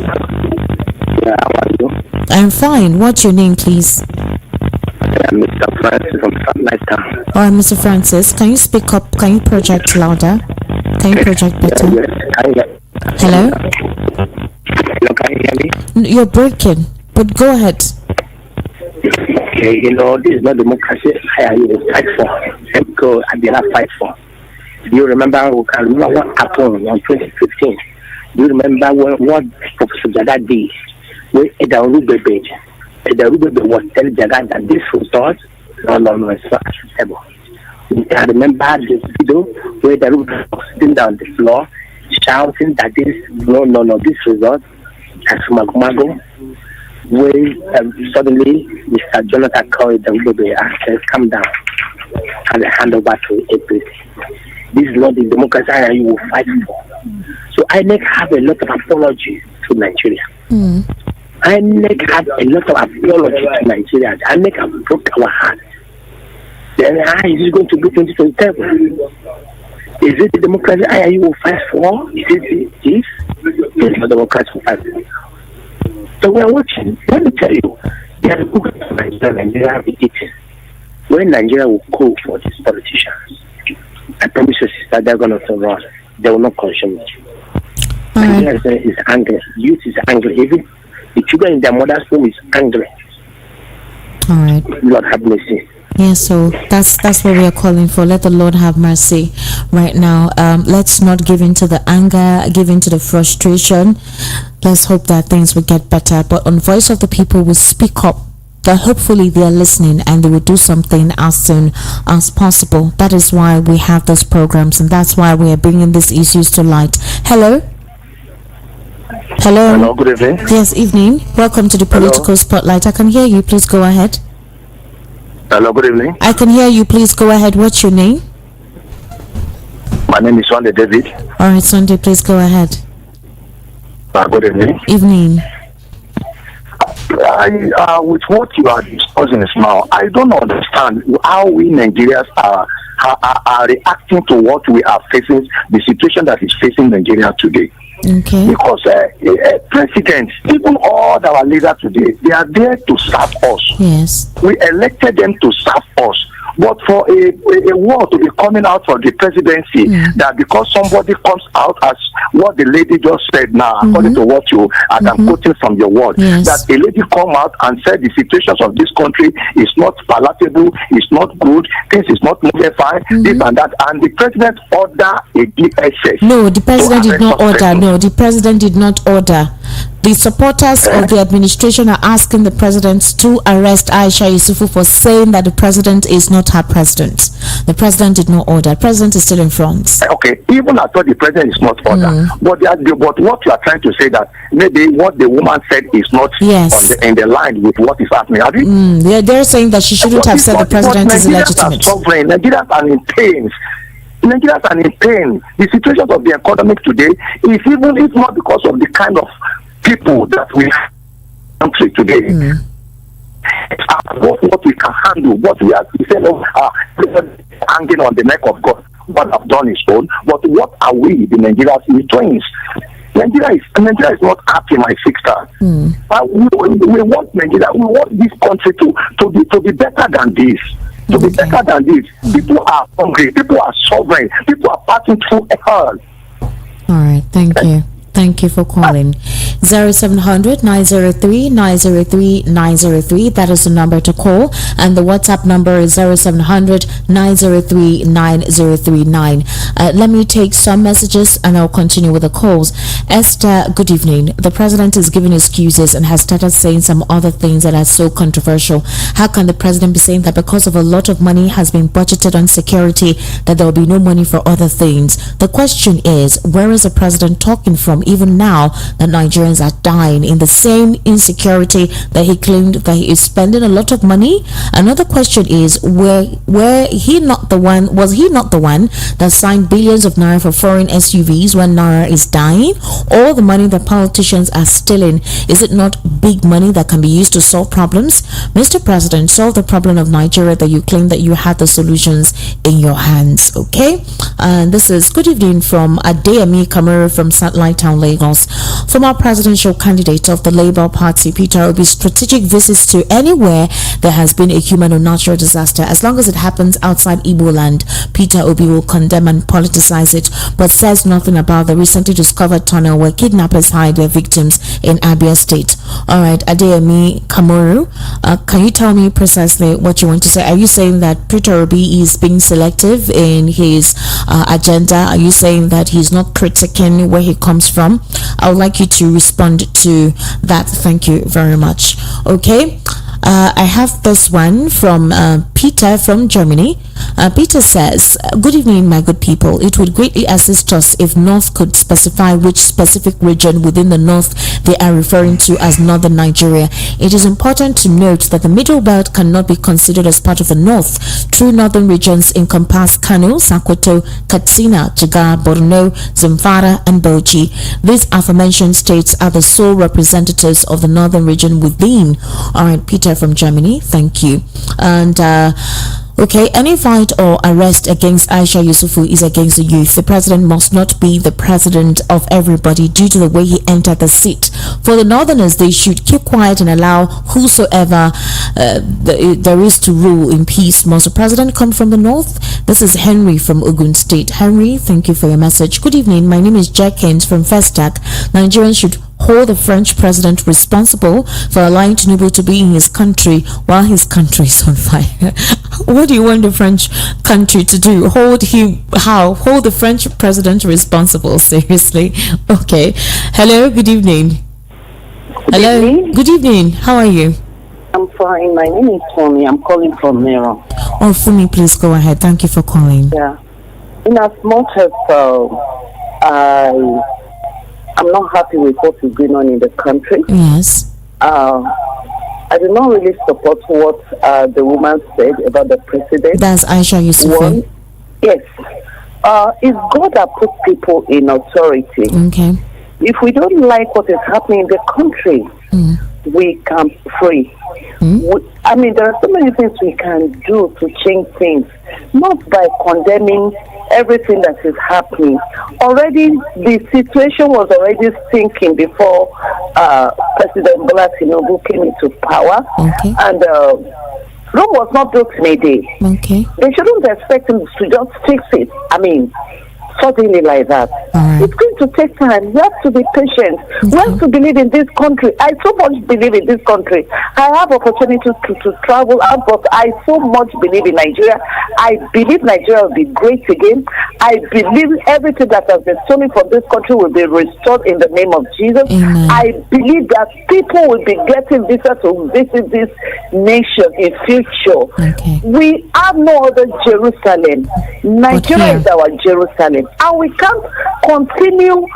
Yeah, how are you? I'm fine. What's your name, please? Mr. Francis from Sunlight Town. All right, Mr. Francis, can you speak up? Can you project louder? Can you project better? Hello? Hello, can you hear me? You're breaking, but go ahead. Okay, this is not democracy I will fight for. Go I did not fight for. Do you remember what happened in 2015? Do you remember what Professor Jaga did? Where the Rubebe was telling Jaga that this result, no, it's not acceptable. I remember this video where the Rubebe was sitting down on the floor, shouting that this result, as Mago, where suddenly Mr. Jonathan called the Rubebe and said, come down, and hand over to April. This is not the democracy you will fight for. So INEC have a lot of apologies to Nigeria. INEC had a lot of apology to Nigeria. INEC have broke our heart. Then how is it going to be 2027? Is it the democracy you will fight for? Is it this? It's not democracy will fight for. So we are watching. Let me tell you, there are people in Nigeria have eaten. When Nigeria will call for these politicians, I promise you, sister, they're going to run. They will not consume it. Nigeria is angry. Youth is angry. Even the children in their mother's home is angry. All right. Lord have mercy. Yeah, so that's what we are calling for. Let the Lord have mercy right now. Let's not give in to the anger, give in to the frustration. Let's hope that things will get better. But on Voice of the People, will speak up. That hopefully they are listening and they will do something as soon as possible. That is why we have those programs, and that's why we are bringing these issues to light. Hello? Hello, good evening. Yes, evening. Welcome to the Political Spotlight. I can hear you. Please go ahead. Hello, good evening. I can hear you. Please go ahead. What's your name? My name is Sunday David. All right, Sunday, please go ahead. Good evening. Evening. With what you are discussing now, I don't understand how we Nigerians are reacting to what we are facing, the situation that is facing Nigeria today. Okay. Because president, even all our leaders today, they are there to serve us. Yes. We elected them to serve us. But for a word to be coming out for the presidency, that because somebody comes out as what the lady just said now, according to what you, and I'm quoting from your word, that a lady come out and said the situations of this country is not palatable, is not good, things is not moving fine, this and that, and the president order a DSS. No, the president did not order. No, the president did not order. The supporters of the administration are asking the president to arrest Aisha Yusufu for saying that the president is not her president. The president did not order. The president is still in front. Okay, even I thought the president is not order. But what you are trying to say that maybe what the woman said is not in the line with what is happening. Are you? They're saying that she shouldn't have said the president is illegitimate. Nigerians are in pain. Nigerians are in pain. The situation of the economy today is even if not because of the kind of people that we have in the country today. What we can handle, what we are hanging on the neck of God, what have done is own, but what are we, the Nigerians, in twins? Nigeria is not happy, my sister. We want Nigeria, we want this country to be better than this. To be better than this. People are hungry, people are suffering, people are passing through hell. All right, thank you. Thank you for calling. 0700-903-903-903. That is the number to call, and the WhatsApp number is 0700-903-9039. Let me take some messages and I'll continue with the calls. Esther, good evening. The president is giving excuses and has started saying some other things that are so controversial. How can the president be saying that because of a lot of money has been budgeted on security that there will be no money for other things? The question is, where is the president talking from even now that Nigerians are dying in the same insecurity that he claimed that he is spending a lot of money? Another question is, was he not the one that signed billions of naira for foreign SUVs when naira is dying? All the money that politicians are stealing, is it not big money that can be used to solve problems? Mr. President, solve the problem of Nigeria that you claim that you had the solutions in your hands. Okay, and this is good evening from Adeyemi Kamara from Satellite Town, Lagos. Former presidential candidate of the Labour Party, Peter Obi's strategic visits to anywhere there has been a human or natural disaster, as long as it happens outside Igbo land, Peter Obi will condemn and politicize it, but says nothing about the recently discovered tunnel where kidnappers hide their victims in Abia State. All right, Adeyemi Kamoru, can you tell me precisely what you want to say? Are you saying that Peter Obi is being selective in his agenda? Are you saying that he's not critiquing where he comes from? I would like you to respond to that. Thank you very much. Okay. I have this one from Peter from Germany. Peter says, good evening, my good people. It would greatly assist us if North could specify which specific region within the North they are referring to as Northern Nigeria. It is important to note that the Middle Belt cannot be considered as part of the North. True Northern regions encompass Kano, Sokoto, Katsina, Jigawa, Borno, Zamfara, and Bauchi. These aforementioned states are the sole representatives of the Northern region within. All right, Peter from Germany, thank you. And okay, any fight or arrest against Aisha Yusufu is against the youth. The president must not be the president of everybody due to the way he entered the seat. For the Northerners, they should keep quiet and allow whosoever there is to rule in peace. Must the president come from the North? This is Henry from Ogun State. Henry, thank you for your message. Good evening. My name is Jack Haynes from Festac. Nigerians should hold the French president responsible for allowing Tinubu to be in his country while his country is on fire. What do you want the French country to do? Hold the French president responsible? Seriously? Okay. Hello, good evening. Hello, good evening. How are you? I'm fine. My name is Fumi. I'm calling from Nero. Oh, Fumi, please go ahead. Thank you for calling. Yeah. In as much as I'm not happy with what is going on in the country. Yes. I do not really support what the woman said about the president. That's Aisha Yusufu. Yes. It's God that puts people in authority. Okay. If we don't like what is happening in the country, we can pray. I mean, there are so many things we can do to change things, not by condemning everything that is happening. Already, the situation was already sinking before President Bola Tinubu came into power. Okay. And Rome was not built in a day. Okay. They shouldn't expect him to just fix it. I mean, suddenly like that. It's going to take time. We have to be patient. We have to believe in this country. I so much believe in this country. I have opportunity to travel out, but I so much believe in Nigeria. I believe Nigeria will be great again. I believe everything that has been stolen from this country will be restored in the name of Jesus. Amen. I believe that people will be getting visas to visit this nation in future. Okay. We have no other Jerusalem. Nigeria is our Jerusalem. And we can't continue,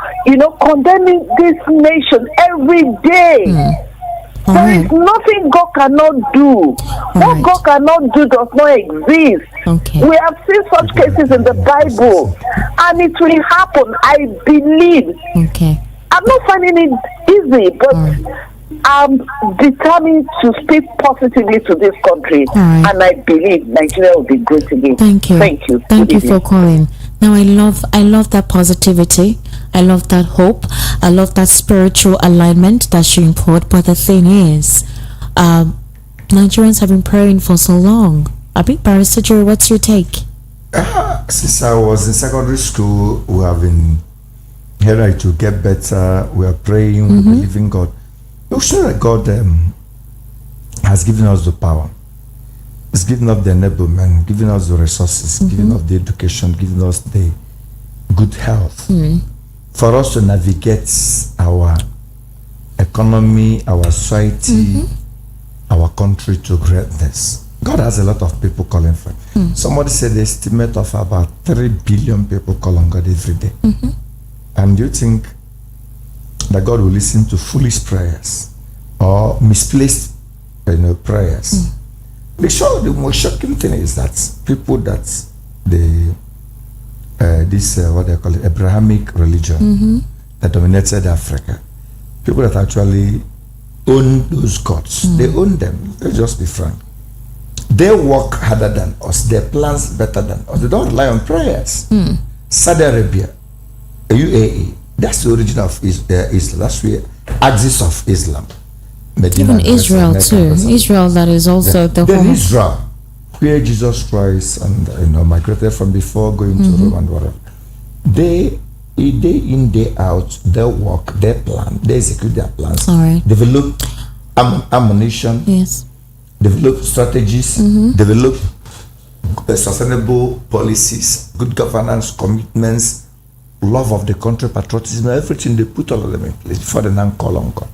condemning this nation every day. There is nothing God cannot do. What God cannot do does not exist. Okay. We have seen such cases in the Bible, and it will happen. I believe. Okay. I'm not finding it easy, but I'm determined to speak positively to this country, and I believe Nigeria will be great again. Thank you. Thank you. Thank you for calling. Now, I love that positivity. I love that hope. I love that spiritual alignment that you import. But the thing is, Nigerians have been praying for so long. Barrister Joe, what's your take? Since I was in secondary school, we have been Here it will get better. We are praying, we believe in God. We're sure that God has given us the power. He's given us the enablement, given us the resources, given us the education, given us the good health for us to navigate our economy, our society, our country to greatness. God has a lot of people calling for it. Somebody said the estimate of about 3 billion people call on God every day. And you think that God will listen to foolish prayers or misplaced prayers? The most shocking thing is that people that what they call it, Abrahamic religion that dominated Africa, people that actually own those gods, they own them. Let's just be frank. They work harder than us. Their plans better than us. They don't rely on prayers. Saudi Arabia, UAE, that's the origin of Islam. That's the axis of Islam. Medina, even Israel too. Israel, that is also the then home. Israel, where Jesus Christ and migrated from before going to Rome and whatever. Day in, day out, they work, they plan, they execute their plans. All right. Develop ammunition. Yes. Develop strategies. Develop sustainable policies, good governance, commitments, love of the country, patriotism, everything. They put all of them in place before they now call on God.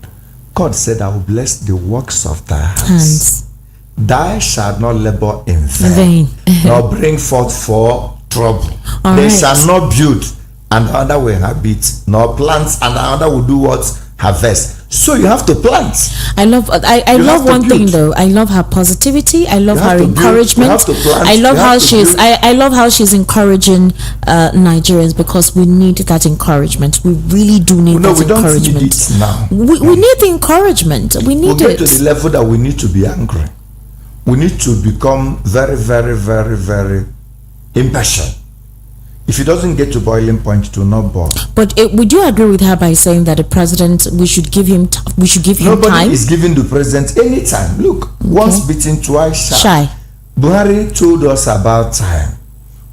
God said, I will bless the works of thy hands. Thou shalt not labor in vain, nor bring forth for trouble. They shall not build, and another will habit, nor plant, and another will do what? Harvest. So you have to plant. I love one thing though. I love her positivity. I love her encouragement. I love how I love how she's encouraging Nigerians, because we need that encouragement. We really do need that encouragement. We don't need it now. We need the encouragement. We need it. We'll get to the level that we need to be angry. We need to become very, very, very, very impatient. If it doesn't get to boiling point, it will not boil. But would you agree with her by saying that the president, we should give him time? Nobody is giving the president any time. Look, once beaten, twice shy. Buhari told us about time.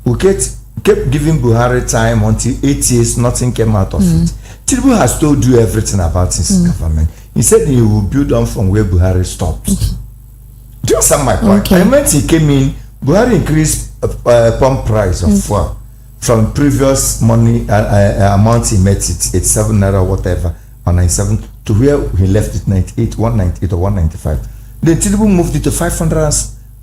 We kept giving Buhari time until 8 years, nothing came out of it. Tinubu has told you everything about his government. He said he will build on from where Buhari stopped. Do you understand my point? I meant he came in, Buhari increased pump price of fuel from previous money amount he met it, 87 naira whatever, or 97, to where he left it 98, 198 or 195. Then Tinubu moved it to 500,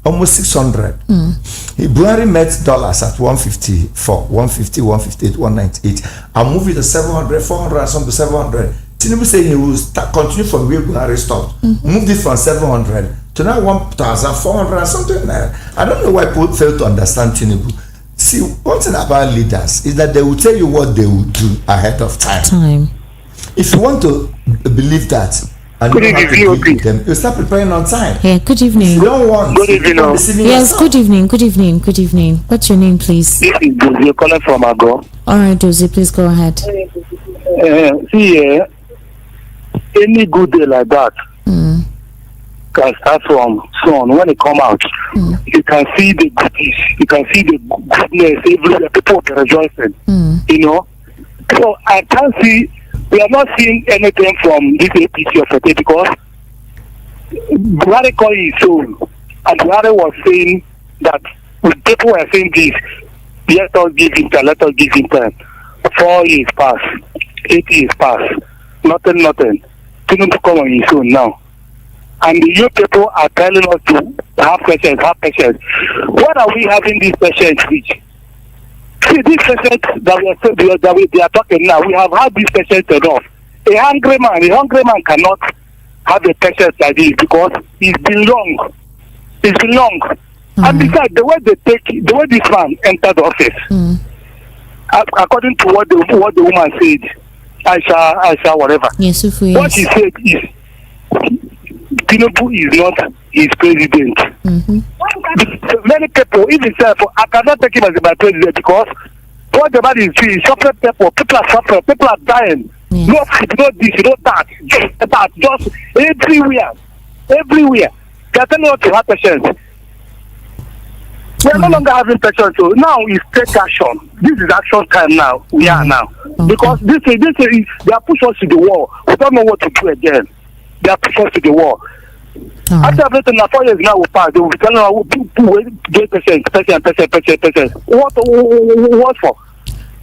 almost 600. Buhari met dollars at 154, 150, 158, 198, and moved it to 700, 400, and some to 700. Tinubu said he will continue from where Buhari stopped. Moved it from 700 to now 1,400 and something like that. I don't know why people fail to understand Tinubu. See, one thing about leaders is that they will tell you what they will do ahead of time. If you want to believe that, and you don't have to be with them, you start preparing on time. Yeah, good evening. You don't want. Good evening. Yes, good evening, good evening, good evening. What's your name, please? This is Dozie calling from Ago. All right, Dozie, please go ahead. Any good day like that can start from sun. When it come out, you can see the goodies, you can see the goodness everywhere. People are rejoicing, you know. So I can't see, we are not seeing anything from this APC of it, because Buhari called his own, and Buhari was saying that when people were saying this, let us give him time, let us give him time. 4 years pass, 8 years pass, nothing. Tinubu come on his own now. And the young people are telling us to have patience. What are we having this patience with? See, this patience that we are talking now, we have had this patience enough. A hungry man cannot have a patience like this, because it's been long. And besides, the way this man entered the office, according to what the woman said, Aisha, whatever. Yes, what she said is, Tinubu is not his president. Many people, even self, I cannot take him as my president, because what the man is doing is suffering people. People are suffering, people are dying. No food, no this, no that, just everywhere. They are telling us to have patience. We are no longer having patience. So now is take action. This is action time now. We are now. Because this they are pushing us to the wall. We don't know what to do again. They are pushing us to the wall. After everything, now 4 years now will pass. They will be telling us people get patient. What for?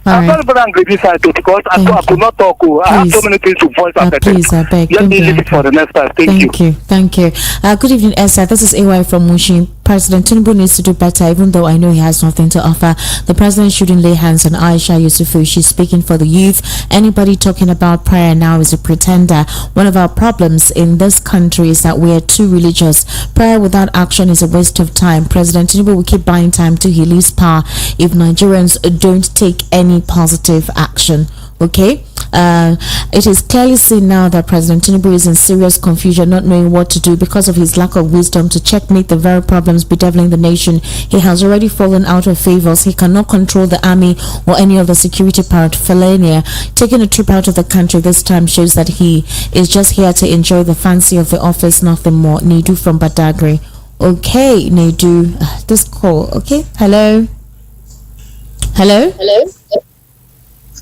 I'm very, very angry this side too, because I could not talk. I have so many things to voice out. Please, I beg. Let me leave it for the next time. Thank you. Thank you. Good evening, Esther. This is AY from Mushin. President Tinubu needs to do better, even though I know he has nothing to offer. The president shouldn't lay hands on Aisha Yusufu. She's speaking for the youth. Anybody talking about prayer now is a pretender. One of our problems in this country is that we are too religious. Prayer without action is a waste of time. President Tinubu will keep buying time till he leaves power if Nigerians don't take any positive action. Okay, it is clearly seen now that President Tinubu is in serious confusion, not knowing what to do because of his lack of wisdom to checkmate the very problems bedeviling the nation. He has already fallen out of favors. He cannot control the army or any of the security paraphernalia. Taking a trip out of the country this time shows that he is just here to enjoy the fancy of the office, nothing more. Nedu from Badagry. Okay, Nedu, this call. Okay, hello.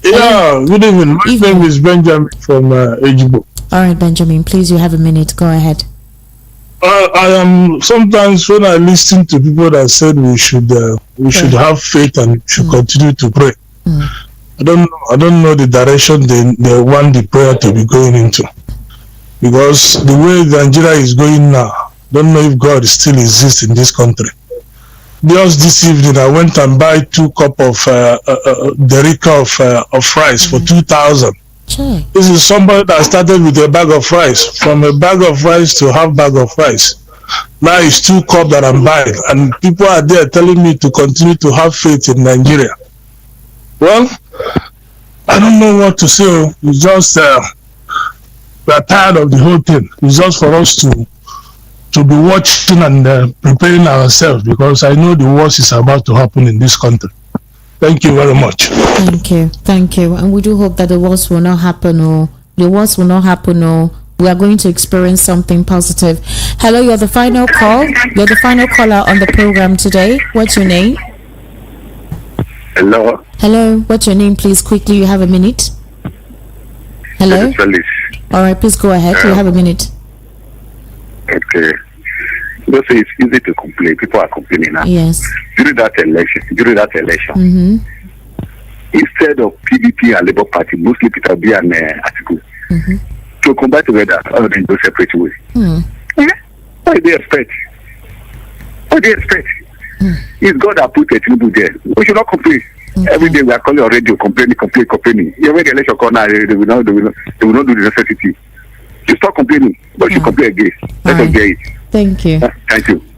Yeah, good evening. My name is Benjamin from Ejibo. All right, Benjamin, please, you have a minute. Go ahead. I am sometimes when I listen to people that said we should have faith and should continue to pray. I don't know the direction they want the prayer to be going into, because the way Nigeria is going now, don't know if God still exists in this country. Just this evening, I went and buy 2 cups of derica of rice for 2,000. This is somebody that started with a bag of rice, from a bag of rice to half bag of rice. Now it's 2 cups that I'm buying, and people are there telling me to continue to have faith in Nigeria. Well, I don't know what to say. It's just we are tired of the whole thing. It's just for us to be watching and preparing ourselves, because I know the worst is about to happen in this country. Thank you very much. Thank you. And we do hope that the worst will not happen, or we are going to experience something positive. Hello, you're the final call. You're the final caller on the program today. What's your name? Hello, what's your name, please? Quickly, you have a minute. Hello? All right, please go ahead. You have a minute. Okay. Because it's easy to complain. People are complaining now. Yes. During that election, instead of PDP and Labour Party, mostly Peter B and Atiku, to combine together, other than go separate way. What do they expect? It's God that put a Tinubu there. We should not complain. Every day we are calling on radio, complaining. Even the election corner, they will not do the necessity. You stop complaining, but you complain again. Let us get it. Thank you.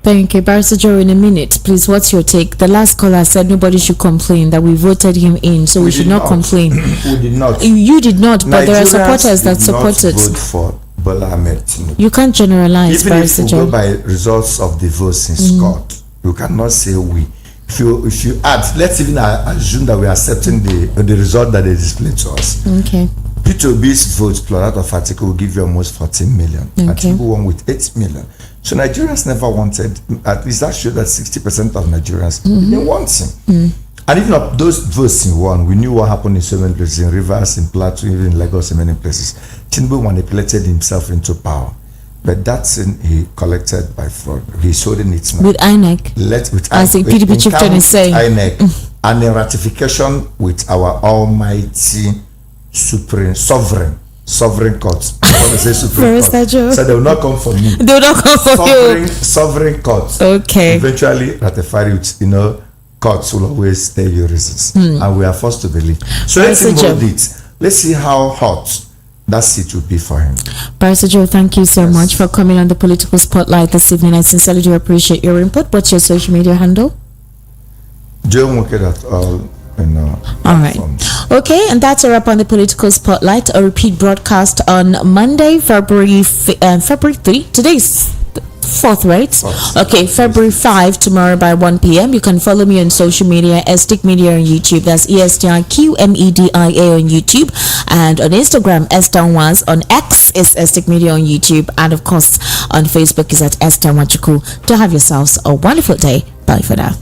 Thank you. Barrister Joe, in a minute, please, what's your take? The last caller said nobody should complain, that we voted him in, so we should not complain. We did not. You did not, but there are supporters that supported. Vote for Bola Ahmed Tinubu. You can't generalize, even Barrister if we go by results of the votes in court, you cannot say we. If you add, let's even assume that we are accepting the result that they displayed to us. Okay. P2B's votes plus that of Atiku will give you almost 14 million. And Tinubu won with 8 million. So Nigerians never wanted, at least that showed that 60% of Nigerians didn't want him. And even if those votes he won, we knew what happened in so many places, in Rivers, in Plateau, even in Lagos, in many places. Tinubu manipulated himself into power. But that's he collected by fraud. He's holding it now. With INEC. As the PDP Chieftain is saying. INEC. And in ratification with our almighty sovereign court. I want to say supreme court. So they will not come for me. They will not come for you. Sovereign court. Okay. Eventually ratified it. Courts will always tell you reasons. And we are forced to believe. So let's hold it. Let's see how hot that seat will be for him. Barrister Joe, thank you so much for coming on the political spotlight this evening. I sincerely do appreciate your input. What's your social media handle? Joe Moket at all. All right. Okay, and that's a wrap on the political spotlight. A repeat broadcast on Monday, February 3. Today's 4th, right? 4th. Okay, February 5 tomorrow by 1 p.m. You can follow me on social media, Estic Media on YouTube. That's ESTIQMEDIA on YouTube, and on Instagram, Estanwas. On X is Estic Media on YouTube, and of course on Facebook is at Esther Machuku. To have yourselves a wonderful day. Bye for now.